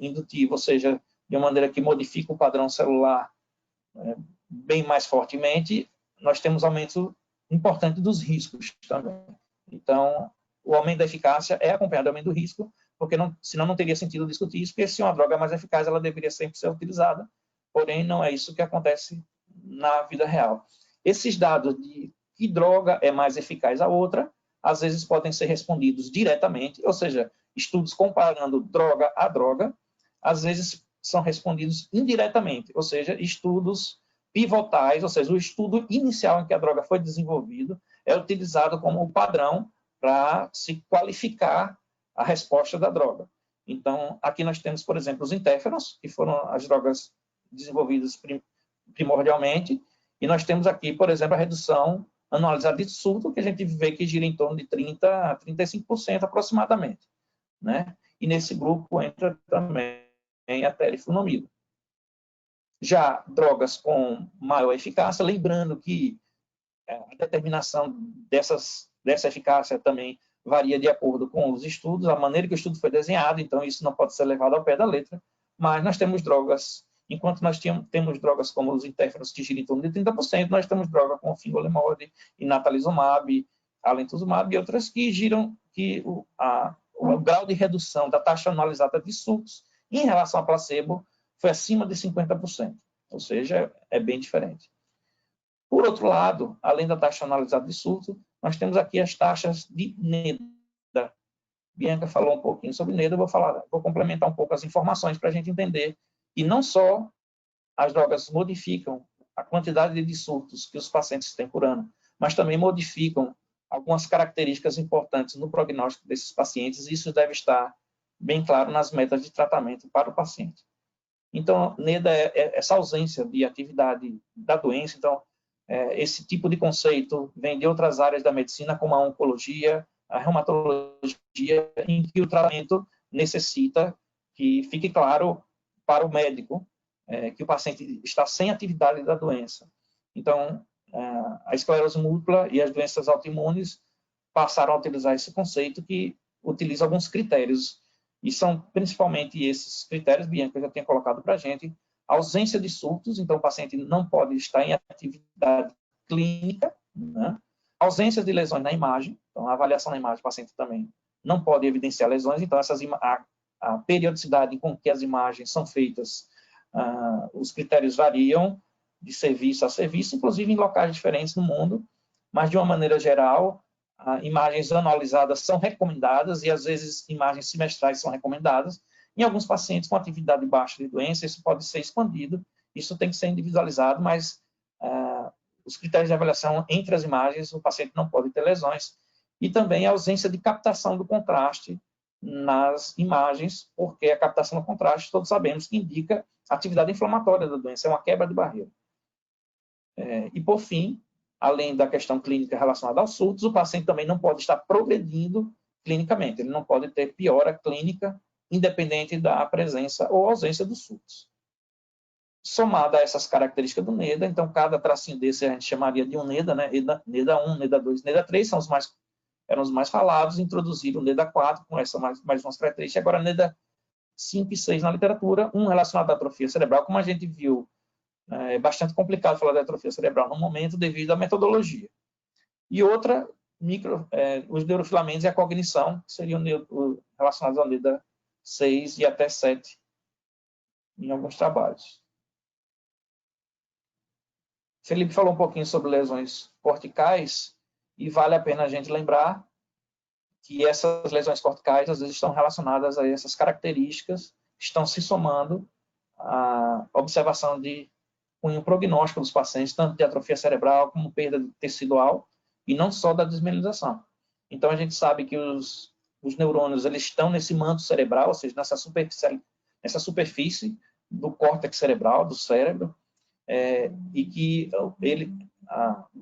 indutiva, ou seja, de uma maneira que modifica o padrão celular bem mais fortemente, nós temos aumento importante dos riscos também. Então, o aumento da eficácia é acompanhado do aumento do risco, porque senão não teria sentido discutir isso, porque se uma droga é mais eficaz, ela deveria sempre ser utilizada, porém não é isso que acontece na vida real. Esses dados de que droga é mais eficaz a outra, às vezes podem ser respondidos diretamente, ou seja, estudos comparando droga a droga, às vezes são respondidos indiretamente, ou seja, estudos pivotais, ou seja, o estudo inicial em que a droga foi desenvolvida é utilizado como o padrão para se qualificar a resposta da droga. Então, aqui nós temos, por exemplo, os interferons, que foram as drogas desenvolvidas primordialmente, e nós temos aqui, por exemplo, a redução anualizada de surto, que a gente vê que gira em torno de 30% a 35% aproximadamente, né? E nesse grupo entra também a teriflunomida. Já drogas com maior eficácia, lembrando que a determinação dessa eficácia também varia de acordo com os estudos, a maneira que o estudo foi desenhado, então isso não pode ser levado ao pé da letra, mas nós temos drogas, enquanto nós temos drogas como os interferons que giram em torno de 30%, nós temos droga como fingolimod, natalizumab, alemtuzumab e outras que giram, o grau de redução da taxa anualizada de surtos em relação a placebo foi acima de 50%, ou seja, é bem diferente. Por outro lado, além da taxa anualizada de surto, nós temos aqui as taxas de NEDA. Bianca falou um pouquinho sobre NEDA, vou complementar um pouco as informações para a gente entender que não só as drogas modificam a quantidade de surtos que os pacientes têm por ano, mas também modificam algumas características importantes no prognóstico desses pacientes, e isso deve estar bem claro nas metas de tratamento para o paciente. Então, NEDA é essa ausência de atividade da doença. Então, esse tipo de conceito vem de outras áreas da medicina, como a oncologia, a reumatologia, em que o tratamento necessita que fique claro para o médico que o paciente está sem atividade da doença. Então, a esclerose múltipla e as doenças autoimunes passaram a utilizar esse conceito, que utiliza alguns critérios, e são principalmente esses critérios, Bianca já tinha colocado para a gente: ausência de surtos, então o paciente não pode estar em atividade clínica, né? Ausência de lesões na imagem, então a avaliação na imagem do paciente também não pode evidenciar lesões, então a periodicidade com que as imagens são feitas, os critérios variam de serviço a serviço, inclusive em locais diferentes no mundo, mas de uma maneira geral, imagens anualizadas são recomendadas e às vezes imagens semestrais são recomendadas. Em alguns pacientes com atividade baixa de doença, isso pode ser expandido, isso tem que ser individualizado, mas os critérios de avaliação entre as imagens, o paciente não pode ter lesões, e também a ausência de captação do contraste nas imagens, porque a captação do contraste, todos sabemos que indica atividade inflamatória da doença, é uma quebra de barreira. E, por fim, além da questão clínica relacionada aos surtos, o paciente também não pode estar progredindo clinicamente, ele não pode ter piora clínica, independente da presença ou ausência dos surtos. Somada a essas características do NEDA, então cada tracinho desse a gente chamaria de um NEDA, né? NEDA 1, NEDA 2, NEDA 3 eram os mais falados, introduziram o NEDA 4 com essa mais umas características, agora NEDA 5 e 6 na literatura, um relacionado à atrofia cerebral, como a gente viu, é bastante complicado falar de atrofia cerebral no momento devido à metodologia. E outra, os neurofilamentos e a cognição, que seriam relacionados ao NEDA 6 e até 7 em alguns trabalhos. Felipe falou um pouquinho sobre lesões corticais, e vale a pena a gente lembrar que essas lesões corticais às vezes estão relacionadas a essas características, estão se somando à observação de cunho prognóstico dos pacientes, tanto de atrofia cerebral como perda de tecidual, e não só da desmineralização. Então a gente sabe que os neurônios eles estão nesse manto cerebral, ou seja, nessa superfície do córtex cerebral, do cérebro, e que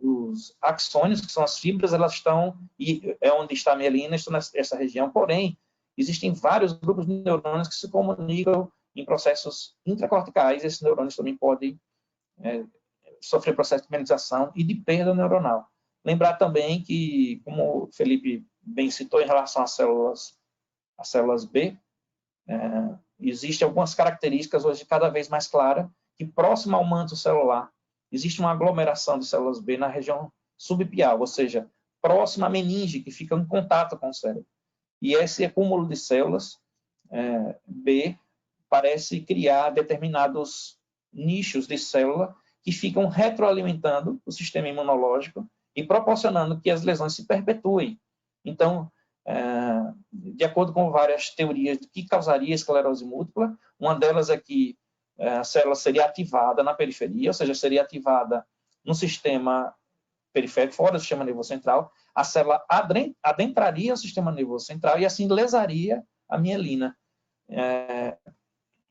os axônios, que são as fibras, elas estão, e é onde está a mielina, estão nessa região, porém, existem vários grupos de neurônios que se comunicam em processos intracorticais, esses neurônios também podem sofrer processo de mielinização e de perda neuronal. Lembrar também que, como o Felipe bem citou em relação às células B, existem algumas características hoje cada vez mais claras, que próximo ao manto celular, existe uma aglomeração de células B na região subpial, ou seja, próxima à meninge, que fica em contato com o cérebro. E esse acúmulo de células B parece criar determinados nichos de célula que ficam retroalimentando o sistema imunológico e proporcionando que as lesões se perpetuem. Então, de acordo com várias teorias do que causaria esclerose múltipla, uma delas é que a célula seria ativada na periferia, ou seja, seria ativada no sistema periférico, fora do sistema nervoso central, a célula adentraria o sistema nervoso central e assim lesaria a mielina.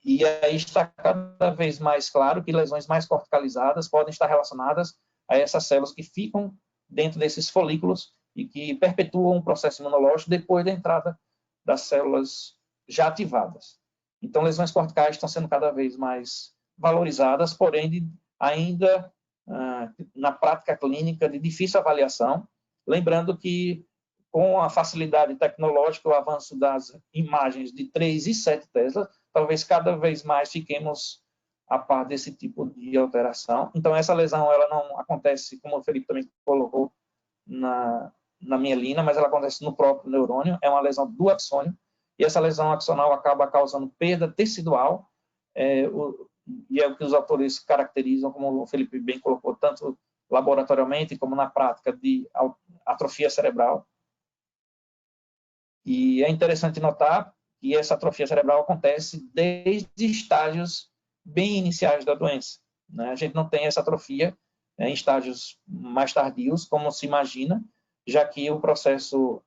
E aí está cada vez mais claro que lesões mais corticalizadas podem estar relacionadas a essas células que ficam dentro desses folículos e que perpetuam o processo imunológico depois da entrada das células já ativadas. Então, lesões corticais estão sendo cada vez mais valorizadas, porém, ainda na prática clínica de difícil avaliação, lembrando que, com a facilidade tecnológica, o avanço das imagens de 3 e 7 Tesla, talvez cada vez mais fiquemos a par desse tipo de alteração. Então, essa lesão ela não acontece, como o Felipe também colocou, na mielina, mas ela acontece no próprio neurônio, é uma lesão do axônio, e essa lesão axonal acaba causando perda tecidual, e é o que os autores caracterizam, como o Felipe bem colocou, tanto laboratorialmente como na prática, de atrofia cerebral. E é interessante notar que essa atrofia cerebral acontece desde estágios bem iniciais da doença, né? A gente não tem essa atrofia em estágios mais tardios, como se imagina, já que o processo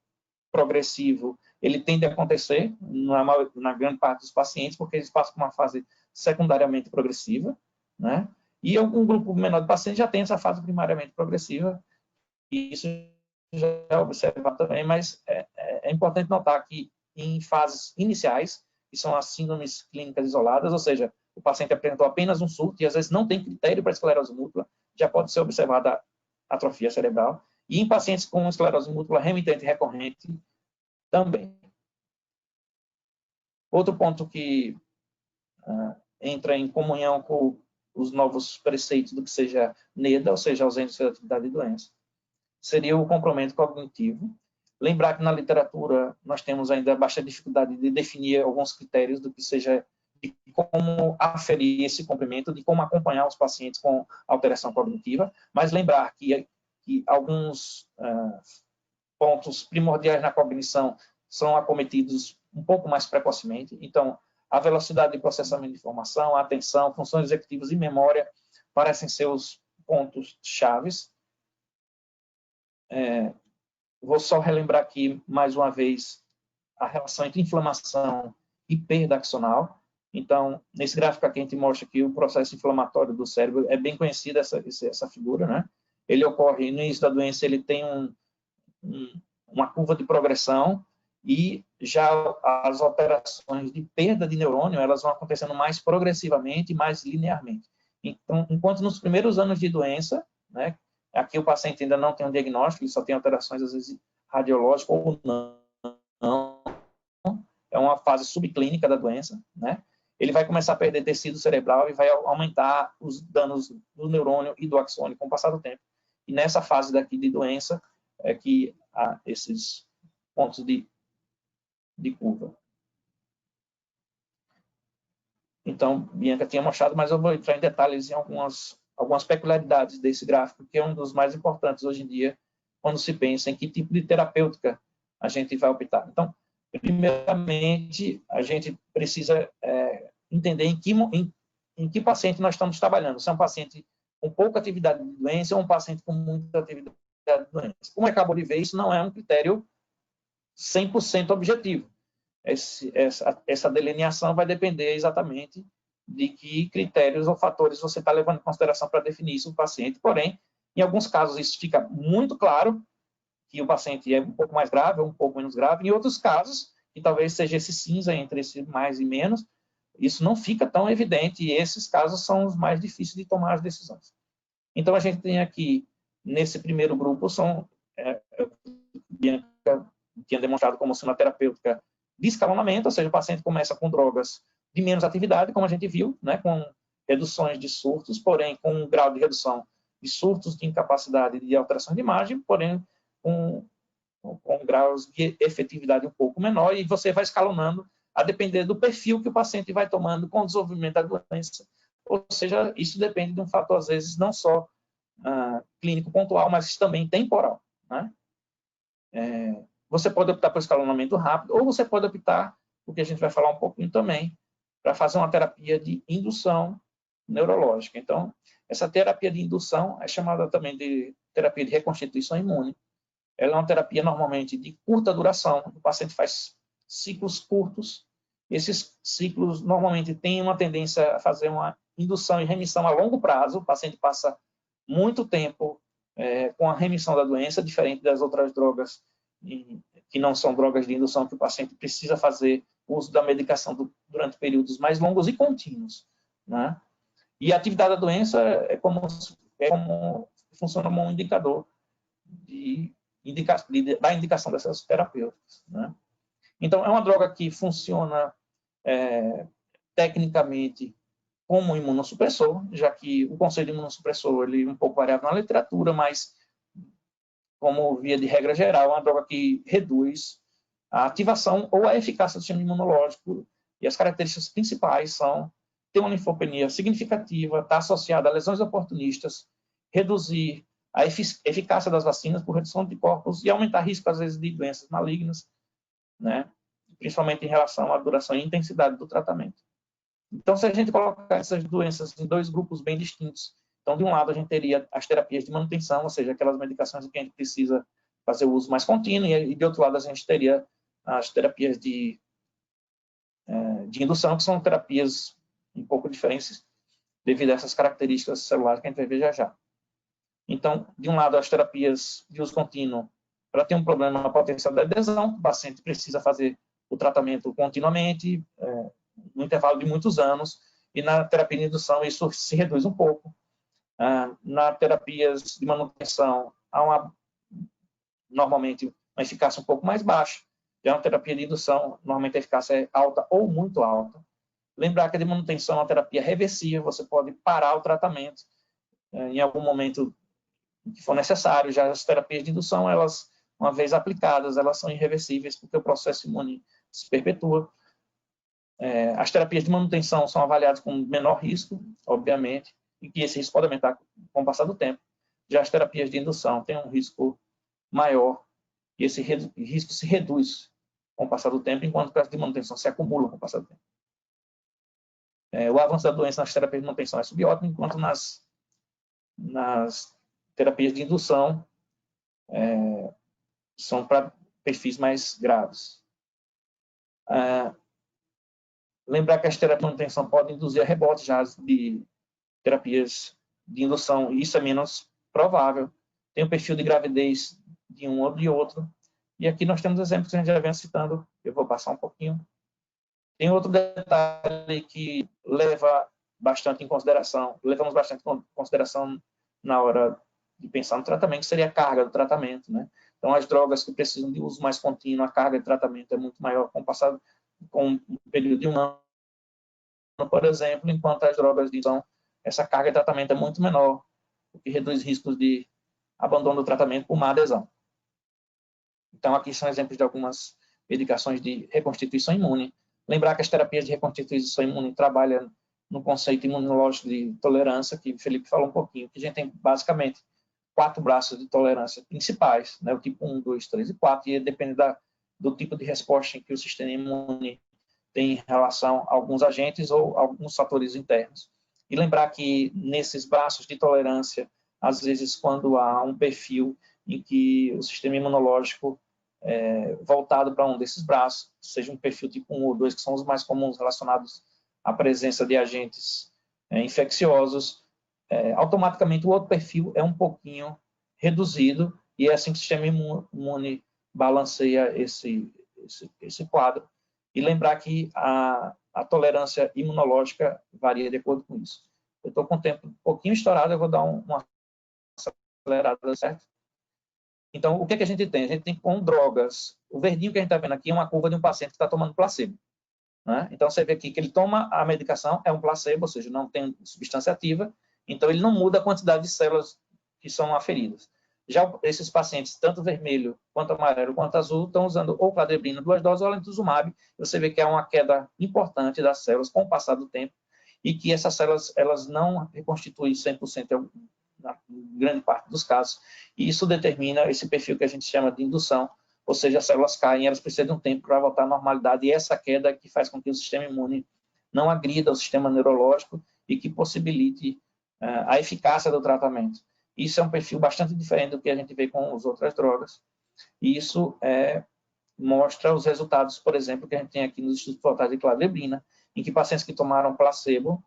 progressivo ele tende a acontecer na grande parte dos pacientes, porque eles passam por uma fase secundariamente progressiva, né? E um grupo menor de pacientes já tem essa fase primariamente progressiva, e isso já é observado também, mas é importante notar que em fases iniciais, que são as síndromes clínicas isoladas, ou seja, o paciente apresentou apenas um surto e às vezes não tem critério para esclerose múltipla, já pode ser observada atrofia cerebral, e em pacientes com esclerose múltipla remitente recorrente também. Outro ponto que entra em comunhão com os novos preceitos do que seja NEDA, ou seja, ausência de atividade de doença, seria o comprometimento cognitivo. Lembrar que na literatura nós temos ainda bastante dificuldade de definir alguns critérios do que seja, de como aferir esse comprimento, de como acompanhar os pacientes com alteração cognitiva, mas lembrar que alguns pontos primordiais na cognição são acometidos um pouco mais precocemente. Então, a velocidade de processamento de informação, a atenção, funções executivas e memória parecem ser os pontos chaves. Vou só relembrar aqui, mais uma vez, a relação entre inflamação e perda axonal. Então, nesse gráfico aqui, a gente mostra que o processo inflamatório do cérebro é bem conhecida essa figura, né? Ele ocorre no início da doença, ele tem uma curva de progressão, e já as alterações de perda de neurônio, elas vão acontecendo mais progressivamente e mais linearmente. Então, enquanto nos primeiros anos de doença, né, aqui o paciente ainda não tem um diagnóstico, ele só tem alterações, às vezes, radiológicas ou não, é uma fase subclínica da doença, né? Ele vai começar a perder tecido cerebral e vai aumentar os danos do neurônio e do axônio com o passar do tempo. E nessa fase daqui de doença é que há esses pontos de curva. Então, Bianca tinha mostrado, mas eu vou entrar em detalhes em algumas peculiaridades desse gráfico, que é um dos mais importantes hoje em dia, quando se pensa em que tipo de terapêutica a gente vai optar. Então, primeiramente, a gente precisa entender em que paciente nós estamos trabalhando. Se é um paciente com pouca atividade de doença ou um paciente com muita atividade de doença. Como acabou de ver, isso não é um critério 100% objetivo. Essa delineação vai depender exatamente de que critérios ou fatores você está levando em consideração para definir isso no paciente, porém, Em alguns casos, isso fica muito claro, que o paciente é um pouco mais grave ou um pouco menos grave. Em outros casos, que talvez seja esse cinza entre esse mais e menos, isso não fica tão evidente, e esses casos são os mais difíceis de tomar as decisões. Então, a gente tem aqui, nesse primeiro grupo, Bianca tinha demonstrado como sendo uma terapêutica de escalonamento, ou seja, o paciente começa com drogas de menos atividade, como a gente viu, né, com reduções de surtos, porém com um grau de redução de surtos, de incapacidade de alteração de imagem, porém com graus de efetividade um pouco menor, e você vai escalonando a depender do perfil que o paciente vai tomando com o desenvolvimento da doença. Ou seja, isso depende de um fator, às vezes, não só clínico pontual, mas também temporal, né? Você pode optar por escalonamento rápido, ou você pode optar, porque a gente vai falar um pouquinho também, para fazer uma terapia de indução neurológica. Então, essa terapia de indução é chamada também de terapia de reconstituição imune. Ela é uma terapia normalmente de curta duração, o paciente faz ciclos curtos, esses ciclos normalmente têm uma tendência a fazer uma indução e remissão a longo prazo, o paciente passa muito tempo com a remissão da doença, diferente das outras drogas que não são drogas de indução, que o paciente precisa fazer uso da medicação durante períodos mais longos e contínuos, né? E a atividade da doença funciona como um indicador da indicação dessas terapêuticas, né? Então, é uma droga que funciona tecnicamente como imunossupressor, já que o conceito de imunossupressor ele é um pouco variável na literatura, mas, como via de regra geral, é uma droga que reduz a ativação ou a eficácia do sistema imunológico, e as características principais são ter uma linfopenia significativa, estar associada a lesões oportunistas, reduzir a eficácia das vacinas por redução de corpos e aumentar risco, às vezes, de doenças malignas, né? Principalmente em relação à duração e intensidade do tratamento. Então, se a gente colocar essas doenças em dois grupos bem distintos, então, de um lado, a gente teria as terapias de manutenção, ou seja, aquelas medicações em que a gente precisa fazer o uso mais contínuo, e de outro lado, a gente teria as terapias de indução, que são terapias um pouco diferentes devido a essas características celulares que a gente vai ver já já. Então, de um lado, as terapias de uso contínuo, para ter um problema na potencial de adesão, o paciente precisa fazer o tratamento continuamente, no intervalo de muitos anos, e na terapia de indução isso se reduz um pouco. Na terapias de manutenção, há normalmente uma eficácia um pouco mais baixa. Já na terapia de indução, normalmente a eficácia é alta ou muito alta. Lembrar que a de manutenção é uma terapia reversível, você pode parar o tratamento em algum momento que for necessário. Já as terapias de indução, elas, uma vez aplicadas, elas são irreversíveis, porque o processo imune se perpetua. As terapias de manutenção são avaliadas com menor risco, obviamente, e que esse risco pode aumentar com o passar do tempo. Já as terapias de indução têm um risco maior, e esse risco se reduz com o passar do tempo, enquanto que as de manutenção se acumulam com o passar do tempo. O avanço da doença nas terapias de manutenção é subótimo, enquanto nas terapias de indução são para perfis mais graves. Lembrar que as terapias de manutenção podem induzir a rebote já de terapias de indução, e isso é menos provável. Tem o perfil de gravidez de um ou de outro. E aqui nós temos exemplos que a gente já vem citando, eu vou passar um pouquinho. Tem outro detalhe que levamos bastante em consideração na hora de pensar no tratamento, que seria a carga do tratamento, né? Então, as drogas que precisam de uso mais contínuo, a carga de tratamento é muito maior com um período de um ano, por exemplo, enquanto as drogas de indução, essa carga de tratamento é muito menor, o que reduz riscos de abandono do tratamento por má adesão. Então, aqui são exemplos de algumas medicações de reconstituição imune. Lembrar que as terapias de reconstituição imune trabalham no conceito imunológico de tolerância, que o Felipe falou um pouquinho, que a gente tem basicamente 4 braços de tolerância principais, né? O tipo 1, 2, 3 e 4, e depende do tipo de resposta que o sistema imune tem em relação a alguns agentes ou alguns fatores internos. E lembrar que nesses braços de tolerância, às vezes quando há um perfil em que o sistema imunológico voltado para um desses braços, seja um perfil tipo 1 ou 2, que são os mais comuns relacionados à presença de agentes infecciosos, automaticamente o outro perfil é um pouquinho reduzido, e é assim que o sistema imune balanceia esse quadro. E lembrar que a tolerância imunológica varia de acordo com isso. Eu estou com o tempo um pouquinho estourado, eu vou dar uma acelerada, certo? Então, o que a gente tem? A gente tem com drogas. O verdinho que a gente está vendo aqui é uma curva de um paciente que está tomando placebo. Né? Então, você vê aqui que ele toma a medicação, é um placebo, ou seja, não tem substância ativa, então ele não muda a quantidade de células que são aferidas. Já esses pacientes, tanto vermelho, quanto amarelo, quanto azul, estão usando ou cladribina 2 doses ou alemtuzumab. Você vê que há uma queda importante das células com o passar do tempo e que essas células elas não reconstituem 100% na grande parte dos casos. E isso determina esse perfil que a gente chama de indução, ou seja, as células caem, elas precisam de um tempo para voltar à normalidade, e essa queda que faz com que o sistema imune não agrida o sistema neurológico e que possibilite a eficácia do tratamento. Isso é um perfil bastante diferente do que a gente vê com as outras drogas, e isso mostra os resultados, por exemplo, que a gente tem aqui nos estudos totais de cladribina, em que pacientes que tomaram placebo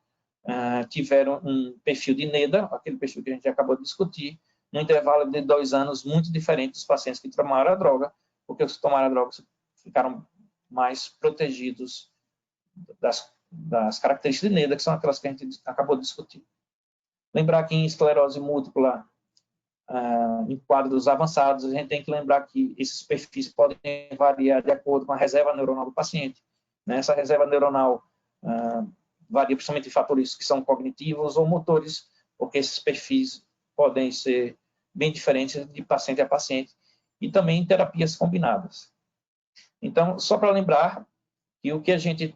tiveram um perfil de NEDA, aquele perfil que a gente acabou de discutir, no intervalo de 2 anos, muito diferente dos pacientes que tomaram a droga, porque os que tomaram a droga ficaram mais protegidos das características de NEDA, que são aquelas que a gente acabou de discutir. Lembrar que em esclerose múltipla, em quadros avançados, a gente tem que lembrar que esses perfis podem variar de acordo com a reserva neuronal do paciente. Essa reserva neuronal varia principalmente em fatores que são cognitivos ou motores, porque esses perfis podem ser bem diferentes de paciente a paciente, e também em terapias combinadas. Então, só para lembrar que o que a gente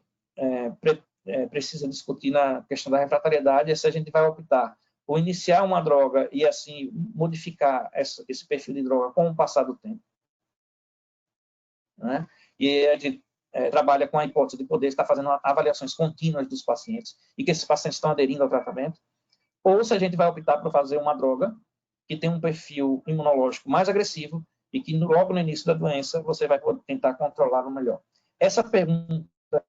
precisa discutir na questão da refratariedade é se a gente vai optar por iniciar uma droga e, assim, modificar esse perfil de droga com o passar do tempo. Né? E a gente trabalha com a hipótese de poder estar fazendo avaliações contínuas dos pacientes e que esses pacientes estão aderindo ao tratamento, ou se a gente vai optar por fazer uma droga que tem um perfil imunológico mais agressivo e que logo no início da doença você vai tentar controlá-lo melhor. Essa pergunta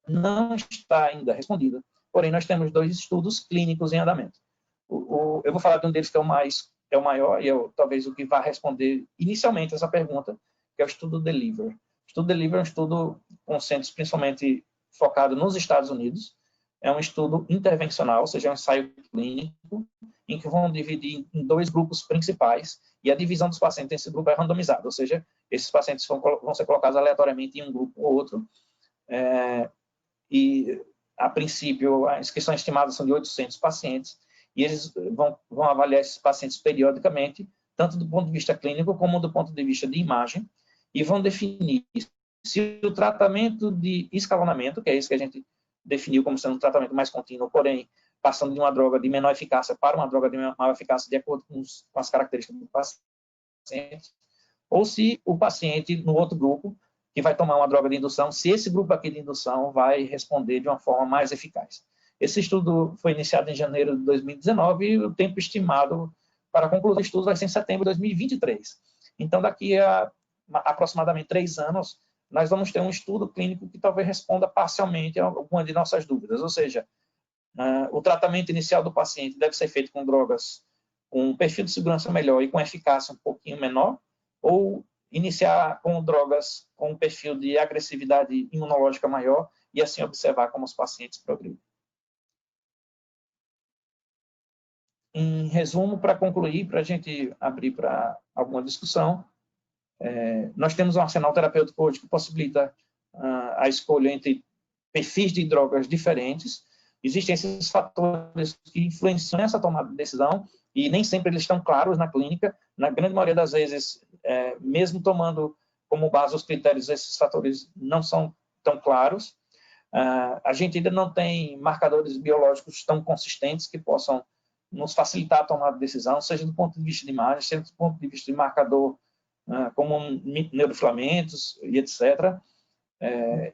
não está ainda respondida, porém nós temos 2 estudos clínicos em andamento. Eu vou falar de um deles que é o maior e talvez o que vai responder inicialmente essa pergunta, que é o estudo DELIVER. O estudo DELIVER é um estudo com centros principalmente focado nos Estados Unidos. É um estudo intervencional, ou seja, é um ensaio clínico, em que vão dividir em 2 grupos principais, e a divisão dos pacientes nesse grupo é randomizada, ou seja, esses pacientes vão ser colocados aleatoriamente em um grupo ou outro, e, a princípio, as inscrições estimadas são de 800 pacientes, e eles vão avaliar esses pacientes periodicamente, tanto do ponto de vista clínico como do ponto de vista de imagem, e vão definir se o tratamento de escalonamento, que é isso que a gente definiu como sendo um tratamento mais contínuo, porém, passando de uma droga de menor eficácia para uma droga de maior eficácia de acordo com as características do paciente, ou se o paciente, no outro grupo, que vai tomar uma droga de indução, se esse grupo aqui de indução vai responder de uma forma mais eficaz. Esse estudo foi iniciado em janeiro de 2019 e o tempo estimado para concluir o estudo vai ser em setembro de 2023. Então, daqui a aproximadamente 3 anos, nós vamos ter um estudo clínico que talvez responda parcialmente a alguma de nossas dúvidas, ou seja, o tratamento inicial do paciente deve ser feito com drogas com um perfil de segurança melhor e com eficácia um pouquinho menor, ou iniciar com drogas com um perfil de agressividade imunológica maior e assim observar como os pacientes progridem. Em resumo, para concluir, para a gente abrir para alguma discussão, nós temos um arsenal terapêutico hoje que possibilita a escolha entre perfis de drogas diferentes. Existem esses fatores que influenciam essa tomada de decisão e nem sempre eles estão claros na clínica. Na grande maioria das vezes, mesmo tomando como base os critérios, esses fatores não são tão claros. A gente ainda não tem marcadores biológicos tão consistentes que possam nos facilitar a tomada de decisão, seja do ponto de vista de imagem, seja do ponto de vista de marcador, como neurofilamentos e etc.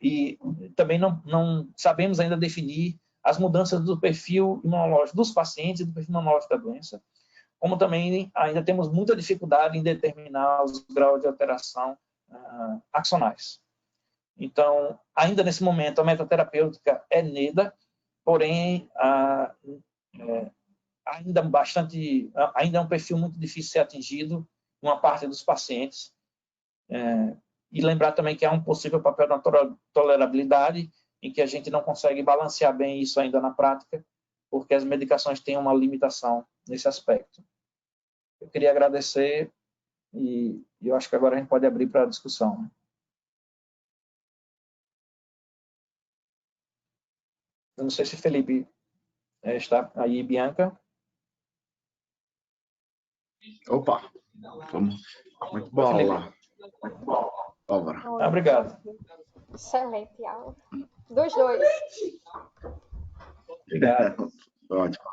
E também não sabemos ainda definir as mudanças do perfil imunológico dos pacientes e do perfil imunológico da doença, como também ainda temos muita dificuldade em determinar os graus de alteração axonais. Então, ainda nesse momento, a metaterapêutica é NEDA, porém, ainda é um perfil muito difícil de ser atingido, uma parte dos pacientes. E lembrar também que há um possível papel na tolerabilidade, em que a gente não consegue balancear bem isso ainda na prática, porque as medicações têm uma limitação nesse aspecto. Eu queria agradecer e eu acho que agora a gente pode abrir para a discussão. Eu não sei se Felipe está aí, Bianca. Opa, muito boa aula. Álvaro. Obrigado. Excelente aula. Dos dois. Obrigado. Ótimo.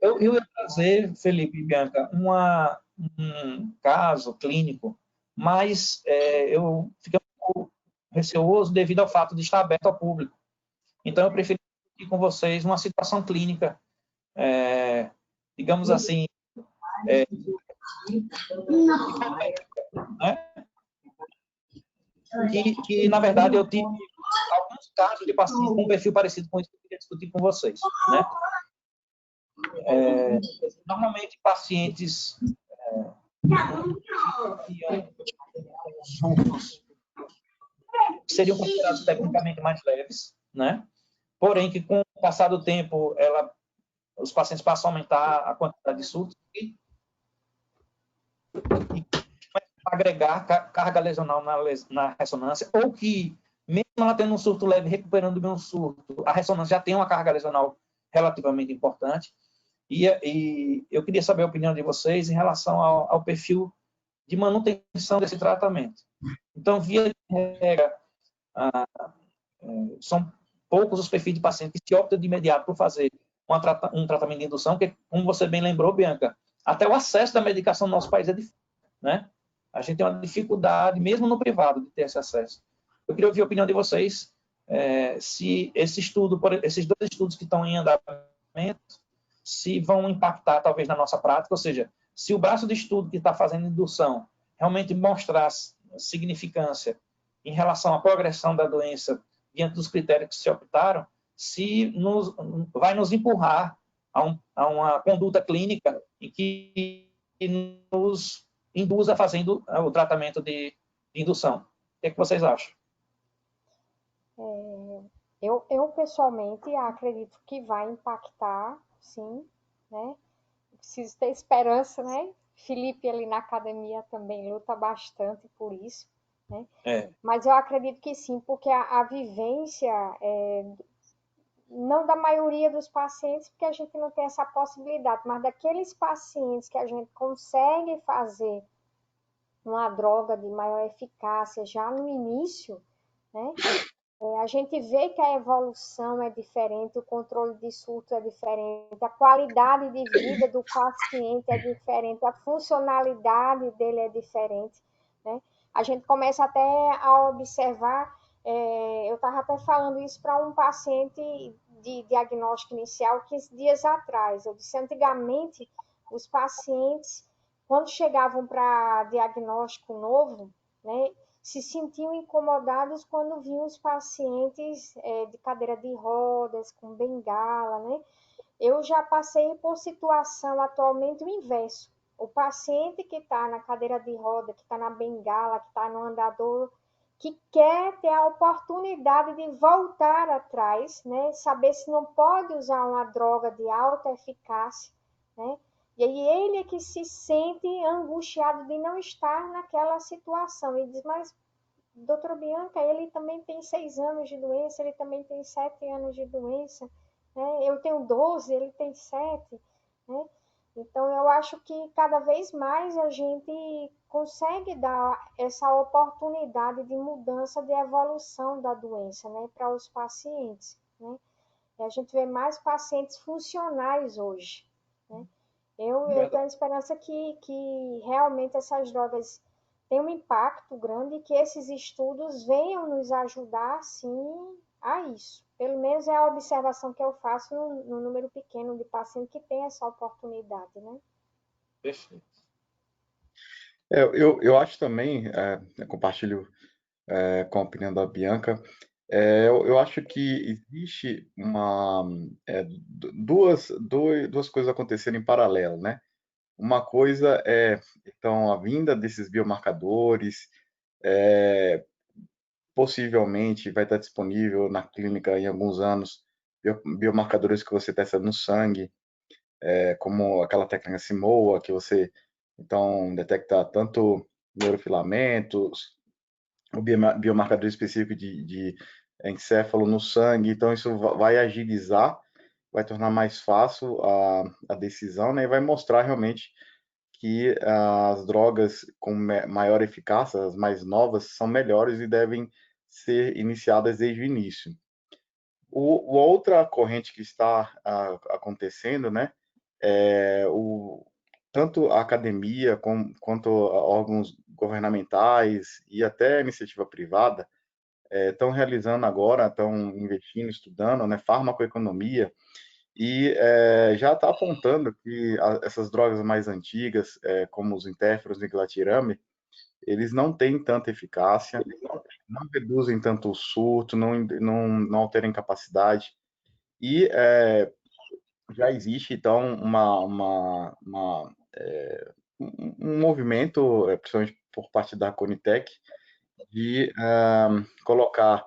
Eu ia trazer, Felipe e Bianca, um caso clínico, mas eu fiquei um pouco receoso devido ao fato de estar aberto ao público. Então, eu preferi discutir com vocês uma situação clínica, digamos assim, né? Que, na verdade, eu tive alguns casos de pacientes com um perfil parecido com isso que eu queria discutir com vocês, né? Normalmente, pacientes seriam considerados tecnicamente mais leves, né? Porém, que com o passar do tempo, os pacientes passam a aumentar a quantidade de surtos e agregar carga lesional na ressonância, ou que, mesmo ela tendo um surto leve, recuperando bem um surto, a ressonância já tem uma carga lesional relativamente importante. E eu queria saber a opinião de vocês em relação ao perfil de manutenção desse tratamento. Então, via de regra, são poucos os perfis de pacientes que optam de imediato por fazer um tratamento de indução, que, como você bem lembrou, Bianca, até o acesso da medicação no nosso país é difícil, né? A gente tem uma dificuldade, mesmo no privado, de ter esse acesso. Eu queria ouvir a opinião de vocês, se esses dois estudos que estão em andamento, se vão impactar, talvez, na nossa prática, ou seja, se o braço de estudo que está fazendo indução realmente mostrar significância em relação à progressão da doença diante dos critérios que se optaram, se vai nos empurrar a uma conduta clínica em que nos induza fazendo o tratamento de indução. O que é que vocês acham? Eu pessoalmente acredito que vai impactar, sim, né? Preciso ter esperança, né? Felipe ali na academia também luta bastante por isso, né? Mas eu acredito que sim, porque a vivência não da maioria dos pacientes, porque a gente não tem essa possibilidade, mas daqueles pacientes que a gente consegue fazer uma droga de maior eficácia já no início, né? A gente vê que a evolução é diferente, o controle de surto é diferente, a qualidade de vida do paciente é diferente, a funcionalidade dele é diferente, né? A gente começa até a observar, eu estava até falando isso para um paciente de diagnóstico inicial 15 dias atrás. Eu disse, antigamente, os pacientes, quando chegavam para diagnóstico novo, né, se sentiam incomodados quando viam os pacientes de cadeira de rodas, com bengala, né? Eu já passei por situação atualmente o inverso. O paciente que está na cadeira de roda, que está na bengala, que está no andador, que quer ter a oportunidade de voltar atrás, né? Saber se não pode usar uma droga de alta eficácia, né? E aí ele é que se sente angustiado de não estar naquela situação. E diz, mas, doutora Bianca, ele também tem 6 anos de doença, ele também tem 7 anos de doença, né? Eu tenho 12, ele tem 7, né? Então, eu acho que cada vez mais a gente consegue dar essa oportunidade de mudança, de evolução da doença, né, para os pacientes, né? E a gente vê mais pacientes funcionais hoje, né? Eu tenho a esperança que realmente essas drogas têm um impacto grande e que esses estudos venham nos ajudar, sim, a isso. Pelo menos é a observação que eu faço no número pequeno de pacientes que tem essa oportunidade, né? Perfeito. Eu acho também, compartilho com a opinião da Bianca, Eu acho que existe duas coisas acontecendo em paralelo, né? Uma coisa é, então, a vinda desses biomarcadores, possivelmente vai estar disponível na clínica em alguns anos, biomarcadores que você testa no sangue, como aquela técnica Simoa, que você, então, detecta tanto neurofilamentos, o biomarcador específico de encéfalo no sangue, então isso vai agilizar, vai tornar mais fácil a decisão, né, e vai mostrar realmente que as drogas com maior eficácia, as mais novas, são melhores e devem ser iniciadas desde o início. Outra corrente que está acontecendo, né, tanto a academia quanto órgãos governamentais e até a iniciativa privada estão realizando agora, estão investindo, estudando, né, farmacoeconomia, e já está apontando que essas drogas mais antigas, como os interferons e glicatirame, eles não têm tanta eficácia, não reduzem tanto o surto, não alteram capacidade, e já existe, então, um movimento, principalmente por parte da Conitec, de colocar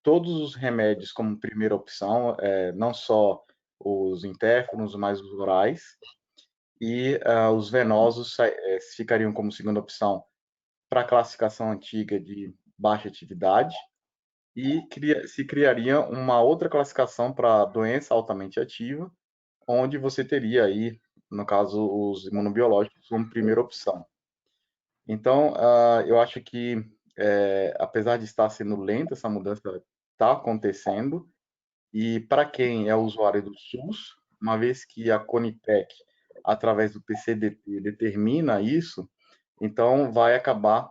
todos os remédios como primeira opção, não só os interferons, mas os orais, e os venosos ficariam como segunda opção para a classificação antiga de baixa atividade, e se criaria uma outra classificação para doença altamente ativa, onde você teria aí, no caso, os imunobiológicos como primeira opção. Então, eu acho que, apesar de estar sendo lenta, essa mudança está acontecendo, e para quem é usuário do SUS, uma vez que a Conitec, através do PCDT, determina isso, então vai acabar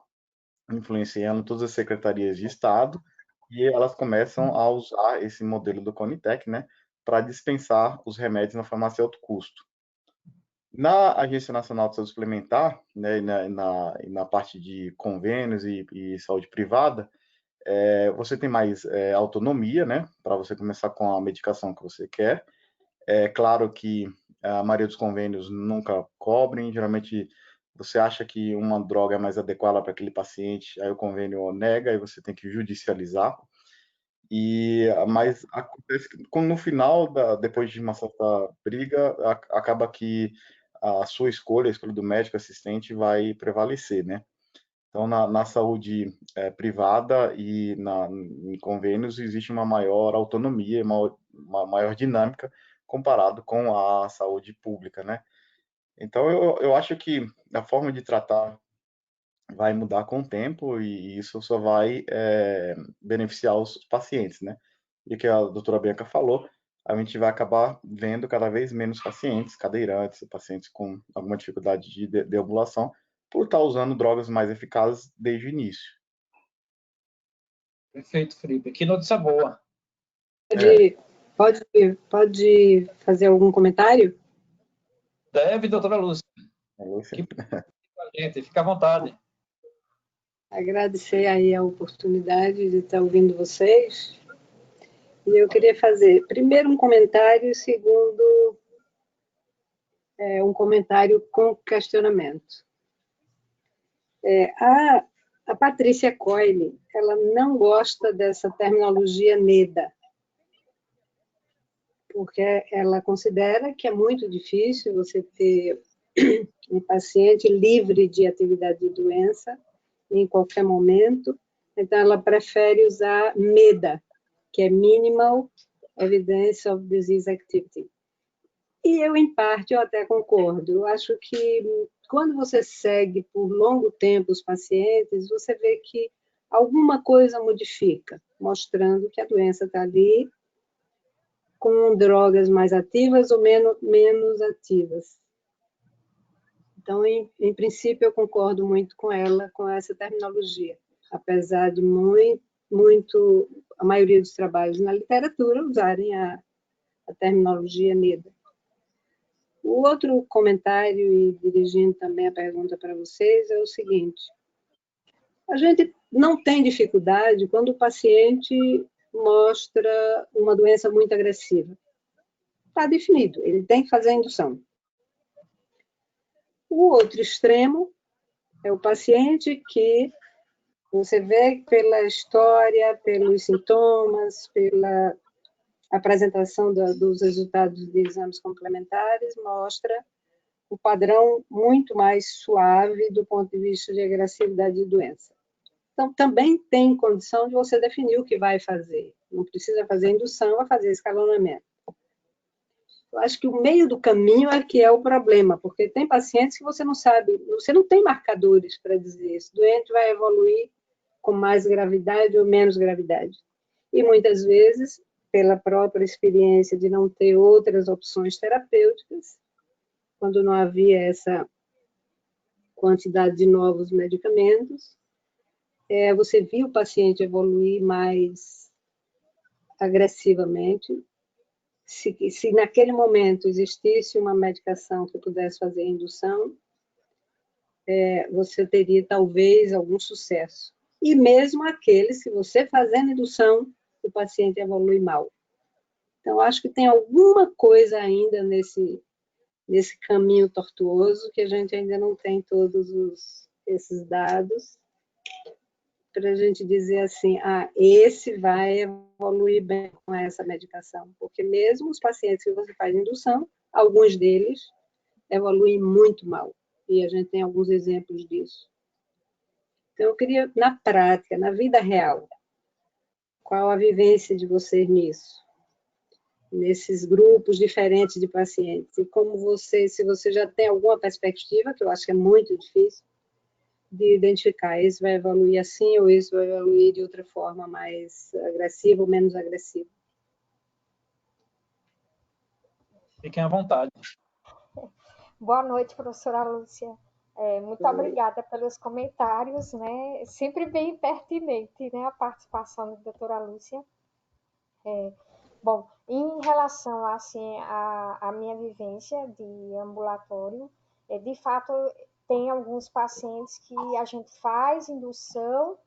influenciando todas as secretarias de Estado, e elas começam a usar esse modelo do Conitec, né, para dispensar os remédios na farmácia alto custo. Na Agência Nacional de Saúde Suplementar, né, na parte de convênios e saúde privada, você tem mais autonomia, né, para você começar com a medicação que você quer. É claro que a maioria dos convênios nunca cobrem, geralmente você acha que uma droga é mais adequada para aquele paciente, aí o convênio nega e você tem que judicializar. Mas acontece que no final, depois de uma certa briga, acaba que a sua escolha, a escolha do médico assistente vai prevalecer, né? Então, na saúde privada e em convênios, existe uma maior autonomia, uma maior dinâmica comparado com a saúde pública, né? Então, eu acho que a forma de tratar vai mudar com o tempo e isso só vai beneficiar os pacientes, né? E o que a doutora Bianca falou, a gente vai acabar vendo cada vez menos pacientes cadeirantes, pacientes com alguma dificuldade de deambulação, por estar usando drogas mais eficazes desde o início. Perfeito, Felipe. Que notícia boa. Pode fazer algum comentário? Deve, doutora Lúcia. Gente, fica à vontade. Agradecer aí a oportunidade de estar ouvindo vocês. E eu queria fazer, primeiro, um comentário, segundo, um comentário com questionamento. A Patrícia Coyle, ela não gosta dessa terminologia NEDA, porque ela considera que é muito difícil você ter um paciente livre de atividade de doença em qualquer momento, então ela prefere usar MEDA, que é Minimal Evidence of Disease Activity. E eu, em parte, eu até concordo. Eu acho que quando você segue por longo tempo os pacientes, você vê que alguma coisa modifica, mostrando que a doença está ali com drogas mais ativas ou menos ativas. Então, em princípio, eu concordo muito com ela, com essa terminologia, apesar de a maioria dos trabalhos na literatura usarem a terminologia NEDA. O outro comentário, e dirigindo também a pergunta para vocês, é o seguinte: a gente não tem dificuldade quando o paciente mostra uma doença muito agressiva. Está definido, ele tem que fazer a indução. O outro extremo é o paciente que você vê pela história, pelos sintomas, pela apresentação dos resultados de exames complementares, mostra o padrão muito mais suave do ponto de vista de agressividade de doença. Então, também tem condição de você definir o que vai fazer. Não precisa fazer indução, vai fazer escalonamento. Eu acho que o meio do caminho é que é o problema, porque tem pacientes que você não sabe, você não tem marcadores para dizer se o doente vai evoluir com mais gravidade ou menos gravidade. E muitas vezes, pela própria experiência de não ter outras opções terapêuticas, quando não havia essa quantidade de novos medicamentos, você viu o paciente evoluir mais agressivamente. Se naquele momento existisse uma medicação que pudesse fazer indução, você teria talvez algum sucesso. E mesmo aqueles que você fazendo indução, o paciente evolui mal. Então, acho que tem alguma coisa ainda nesse caminho tortuoso que a gente ainda não tem todos esses dados para a gente dizer assim, esse vai evoluir bem com essa medicação. Porque mesmo os pacientes que você faz indução, alguns deles evoluem muito mal. E a gente tem alguns exemplos disso. Então, eu queria, na prática, na vida real, qual a vivência de vocês nisso? Nesses grupos diferentes de pacientes. E como se você já tem alguma perspectiva, que eu acho que é muito difícil, de identificar, esse vai evoluir assim ou esse vai evoluir de outra forma, mais agressiva ou menos agressiva. Fiquem à vontade. Boa noite, professora Lúcia. Muito obrigada pelos comentários, né? Sempre bem pertinente, né? A participação da doutora Lúcia. Bom, em relação assim, à minha vivência de ambulatório, de fato, tem alguns pacientes que a gente faz indução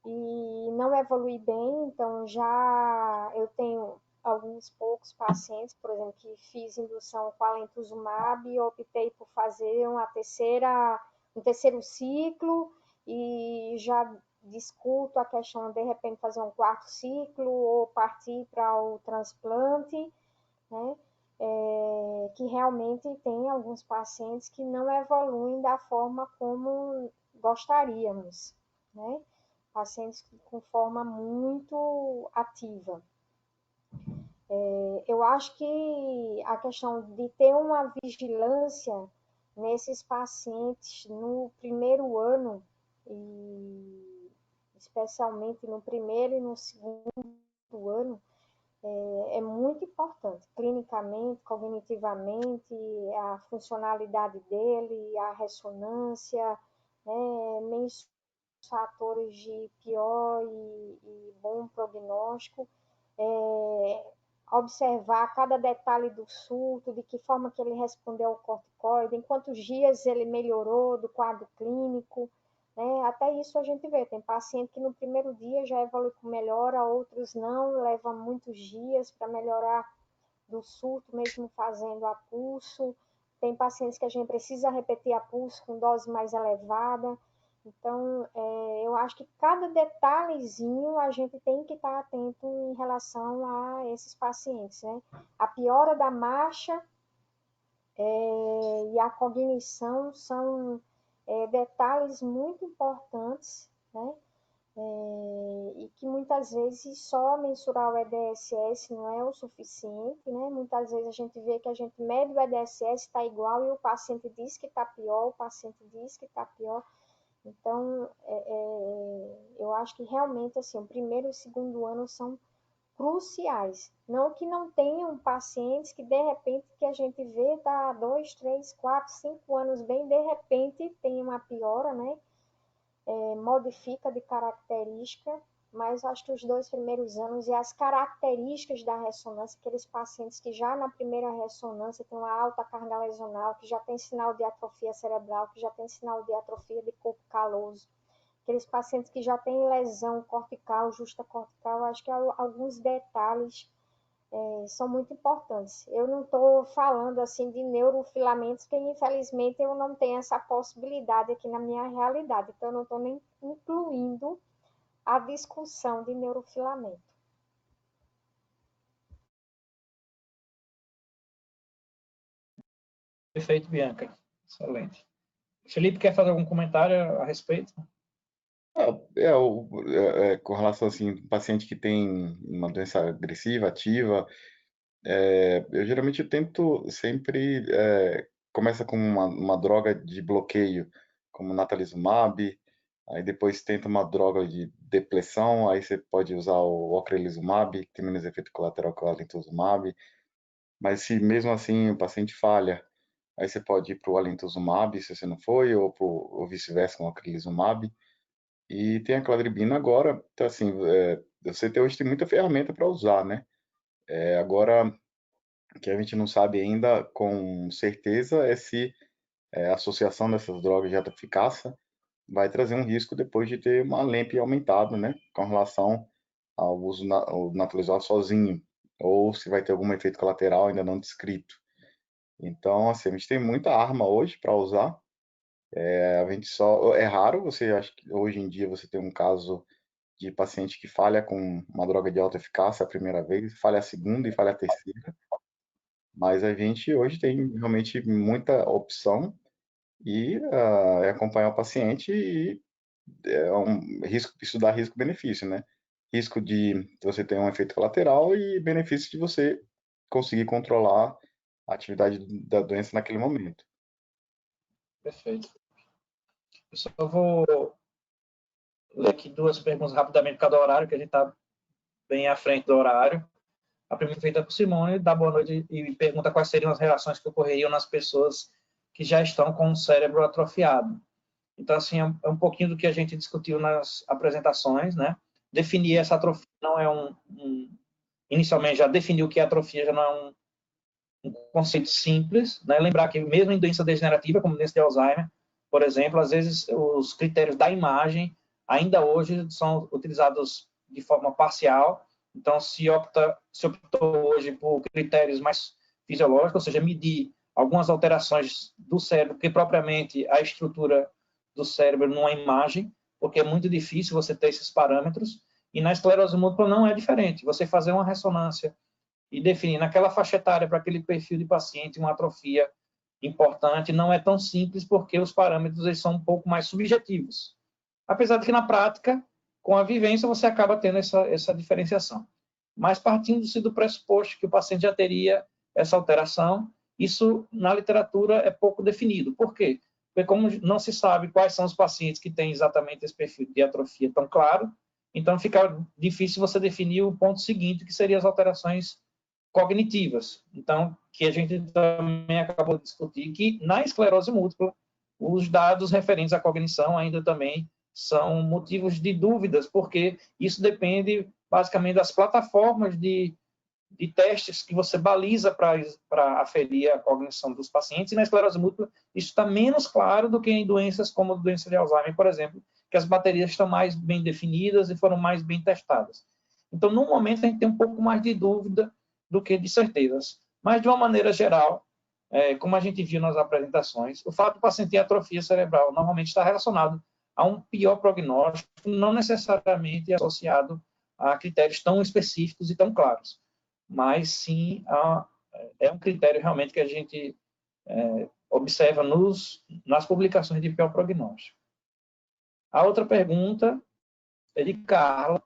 e não evolui bem, então já eu tenho alguns poucos pacientes, por exemplo, que fiz indução com alentuzumab e optei por fazer um terceiro ciclo e já discuto a questão de repente fazer um quarto ciclo ou partir para o transplante, né? Que realmente tem alguns pacientes que não evoluem da forma como gostaríamos, né? Pacientes com forma muito ativa. Eu acho que a questão de ter uma vigilância nesses pacientes no primeiro ano, e especialmente no primeiro e no segundo ano, é muito importante, clinicamente, cognitivamente, a funcionalidade dele, a ressonância, né, fatores de pior e bom prognóstico, observar cada detalhe do surto, de que forma que ele respondeu ao corticoide, em quantos dias ele melhorou do quadro clínico, né? Até isso a gente vê, tem paciente que no primeiro dia já evolui com melhora, outros não, leva muitos dias para melhorar do surto, mesmo fazendo a pulso. Tem pacientes que a gente precisa repetir a pulso com dose mais elevada. Então, eu acho que cada detalhezinho a gente tem que estar atento em relação a esses pacientes, né? A piora da marcha e a cognição são detalhes muito importantes, né? E que muitas vezes só mensurar o EDSS não é o suficiente, né? Muitas vezes a gente vê que a gente mede o EDSS, está igual, e o paciente diz que está pior, o paciente diz que está pior. Então, eu acho que realmente, assim, o primeiro e o segundo ano são cruciais. Não que não tenham pacientes que, de repente, que a gente vê, dá 2, 3, 4, 5 anos bem, de repente tem uma piora, né? Modifica de característica, mas acho que os 2 primeiros anos e as características da ressonância, aqueles pacientes que já na primeira ressonância tem uma alta carga lesional, que já tem sinal de atrofia cerebral, que já tem sinal de atrofia de corpo caloso, aqueles pacientes que já têm lesão cortical, justa cortical, eu acho que alguns detalhes são muito importantes. Eu não estou falando assim de neurofilamentos, porque infelizmente eu não tenho essa possibilidade aqui na minha realidade, então eu não estou nem incluindo a discussão de neurofilamento. Perfeito, Bianca. Excelente. Felipe, quer fazer algum comentário a respeito? Com relação assim, paciente que tem uma doença agressiva, ativa, eu geralmente tento sempre começa com uma droga de bloqueio, como natalizumab, aí depois tenta uma droga de depressão, aí você pode usar o ocrelizumab, que tem menos efeito colateral que o alintuzumab, mas se mesmo assim o paciente falha, aí você pode ir para o alintuzumab, se você não foi, ou vice-versa com o ocrelizumab. E tem a cladribina agora, então assim, você hoje tem muita ferramenta para usar, né? Agora, o que a gente não sabe ainda com certeza é se a associação dessas drogas de alta eficácia vai trazer um risco depois de ter uma LEMP aumentada, né? Com relação ao uso ao natalizol sozinho, ou se vai ter algum efeito colateral ainda não descrito. Então, assim, a gente tem muita arma hoje para usar. A gente só é raro você, acho que hoje em dia você tem um caso de paciente que falha com uma droga de alta eficácia a primeira vez, falha a segunda e falha a terceira. Mas a gente hoje tem realmente muita opção e acompanhar o paciente e é um risco, isso dá risco-benefício, né? Risco de você ter um efeito colateral e benefício de você conseguir controlar a atividade da doença naquele momento. Perfeito. Eu só vou ler aqui duas perguntas rapidamente por causa do horário, que a gente está bem à frente do horário. A primeira feita por Simone, dá boa noite e pergunta quais seriam as reações que ocorreriam nas pessoas que já estão com o cérebro atrofiado. Então, assim, é um pouquinho do que a gente discutiu nas apresentações, né? Definir essa atrofia não é inicialmente, já definiu que a atrofia já não é um conceito simples, né? Lembrar que mesmo em doença degenerativa, como doença de Alzheimer, por exemplo, às vezes os critérios da imagem ainda hoje são utilizados de forma parcial. Então, se optou hoje por critérios mais fisiológicos, ou seja, medir algumas alterações do cérebro, que propriamente a estrutura do cérebro numa imagem, porque é muito difícil você ter esses parâmetros. E na esclerose múltipla não é diferente. Você fazer uma ressonância e definir naquela faixa etária para aquele perfil de paciente uma atrofia importante não é tão simples, porque os parâmetros eles são um pouco mais subjetivos. Apesar de que, na prática, com a vivência, você acaba tendo essa diferenciação. Mas partindo-se do pressuposto que o paciente já teria essa alteração, isso, na literatura, é pouco definido. Por quê? Porque como não se sabe quais são os pacientes que têm exatamente esse perfil de atrofia tão claro, então fica difícil você definir o ponto seguinte, que seriam as alterações cognitivas. Então, que a gente também acabou de discutir, que na esclerose múltipla, os dados referentes à cognição ainda também são motivos de dúvidas, porque isso depende basicamente das plataformas de testes que você baliza para aferir a cognição dos pacientes, e na esclerose múltipla isso está menos claro do que em doenças como a doença de Alzheimer, por exemplo, que as baterias estão mais bem definidas e foram mais bem testadas. Então, no momento, a gente tem um pouco mais de dúvida do que de certezas. Mas, de uma maneira geral, como a gente viu nas apresentações, o fato do paciente ter atrofia cerebral normalmente está relacionado a um pior prognóstico, não necessariamente associado a critérios tão específicos e tão claros, mas sim é um critério realmente que a gente observa nas publicações de pior prognóstico. A outra pergunta é de Carla,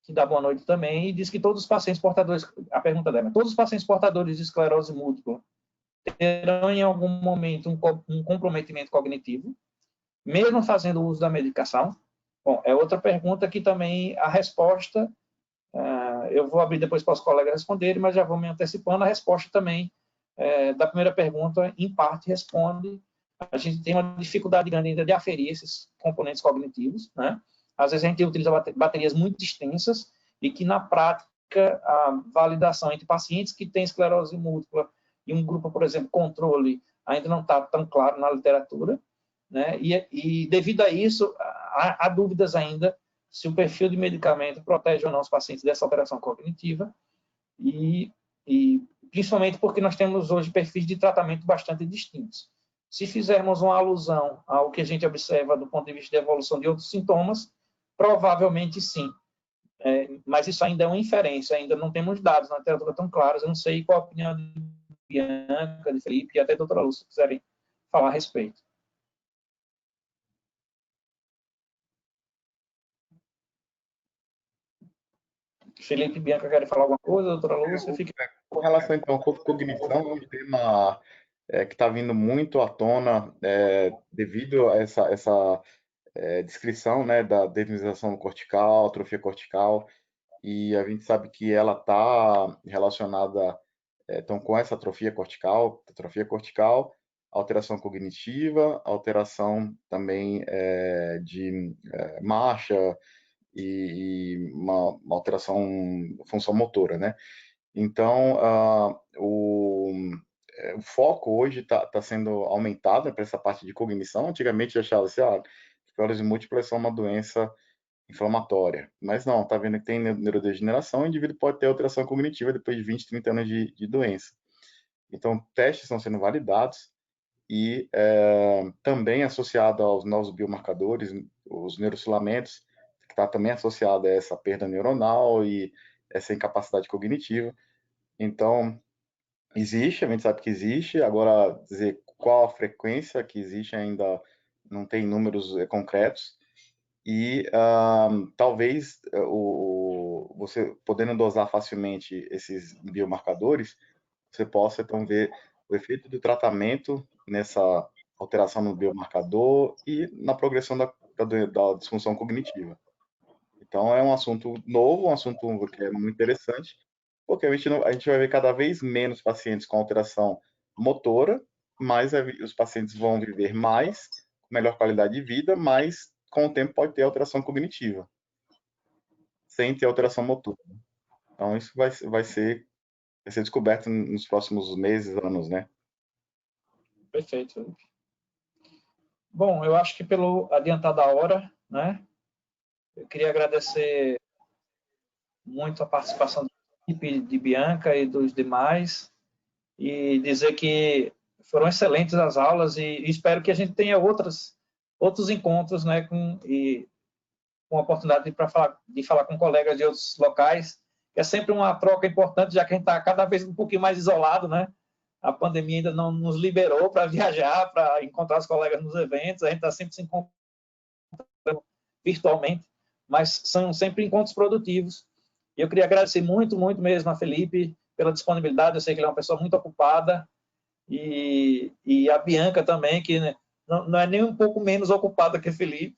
que dá boa noite também, e diz que todos os pacientes portadores, a pergunta dela, todos os pacientes portadores de esclerose múltipla terão em algum momento um comprometimento cognitivo, mesmo fazendo uso da medicação? Bom, é outra pergunta que também a resposta, eu vou abrir depois para os colegas responderem, mas já vou me antecipando, a resposta também da primeira pergunta, em parte, responde. A gente tem uma dificuldade grande ainda de aferir esses componentes cognitivos, né? Às vezes a gente utiliza baterias muito extensas e que, na prática, a validação entre pacientes que têm esclerose múltipla e um grupo, por exemplo, controle, ainda não está tão claro na literatura. né? E devido a isso, há dúvidas ainda se o perfil de medicamento protege ou não os pacientes dessa alteração cognitiva, e principalmente porque nós temos hoje perfis de tratamento bastante distintos. Se fizermos uma alusão ao que a gente observa do ponto de vista de evolução de outros sintomas, provavelmente sim. Mas isso ainda é uma inferência, ainda não temos dados na literatura tão claros. Eu não sei qual a opinião de Bianca, de Felipe e até a doutora Lúcia, se quiserem falar a respeito. Felipe e Bianca querem falar alguma coisa? Doutora Lúcia, fique... Com relação, então, à cognição, é um tema que está vindo muito à tona devido a essa descrição, né, da desmilinização cortical, atrofia cortical, e a gente sabe que ela está relacionada então, com essa atrofia cortical, alteração cognitiva, alteração também de marcha e uma alteração função motora, né? Então, o foco hoje está sendo aumentado para essa parte de cognição. Antigamente eu achava assim, esclerose múltipla é só uma doença inflamatória, mas não, está vendo que tem neurodegeneração, o indivíduo pode ter alteração cognitiva depois de 20, 30 anos de doença. Então, testes estão sendo validados e também associado aos novos biomarcadores, os neurofilamentos, que está também associado a essa perda neuronal e essa incapacidade cognitiva. Então, existe, a gente sabe que existe, agora dizer qual a frequência que existe ainda não tem números concretos, e talvez você podendo dosar facilmente esses biomarcadores, você possa então ver o efeito do tratamento nessa alteração no biomarcador e na progressão da disfunção cognitiva. Então é um assunto novo, um assunto que é muito interessante, porque a gente vai ver cada vez menos pacientes com alteração motora, mas os pacientes vão viver mais, com melhor qualidade de vida, mas com o tempo pode ter alteração cognitiva, sem ter alteração motora. Então isso vai ser descoberto nos próximos meses, anos, né? Perfeito. Bom, eu acho que pelo adiantar da hora, né? Eu queria agradecer muito a participação da equipe de Bianca e dos demais e dizer que foram excelentes as aulas e espero que a gente tenha outros encontros, né, com a oportunidade de falar com colegas de outros locais, que é sempre uma troca importante, já que a gente está cada vez um pouquinho mais isolado, né? A pandemia ainda não nos liberou para viajar, para encontrar os colegas nos eventos, a gente está sempre se encontrando virtualmente, mas são sempre encontros produtivos. E eu queria agradecer muito, muito mesmo a Felipe pela disponibilidade, eu sei que ele é uma pessoa muito ocupada, e a Bianca também, que não é nem um pouco menos ocupada que a Felipe,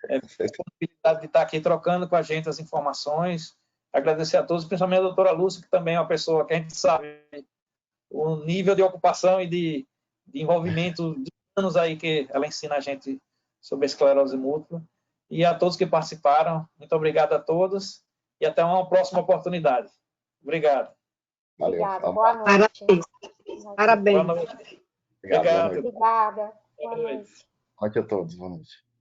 a possibilidade de estar aqui trocando com a gente as informações. Agradecer a todos, principalmente a doutora Lúcia, que também é uma pessoa que a gente sabe o nível de ocupação e de envolvimento de anos aí que ela ensina a gente sobre a esclerose múltipla. E a todos que participaram, muito obrigado a todos e até uma próxima oportunidade. Obrigado. Obrigada. Boa noite. Parabéns. Boa noite. Obrigado. Obrigado. Obrigada. Boa noite. Boa noite a todos. Boa noite.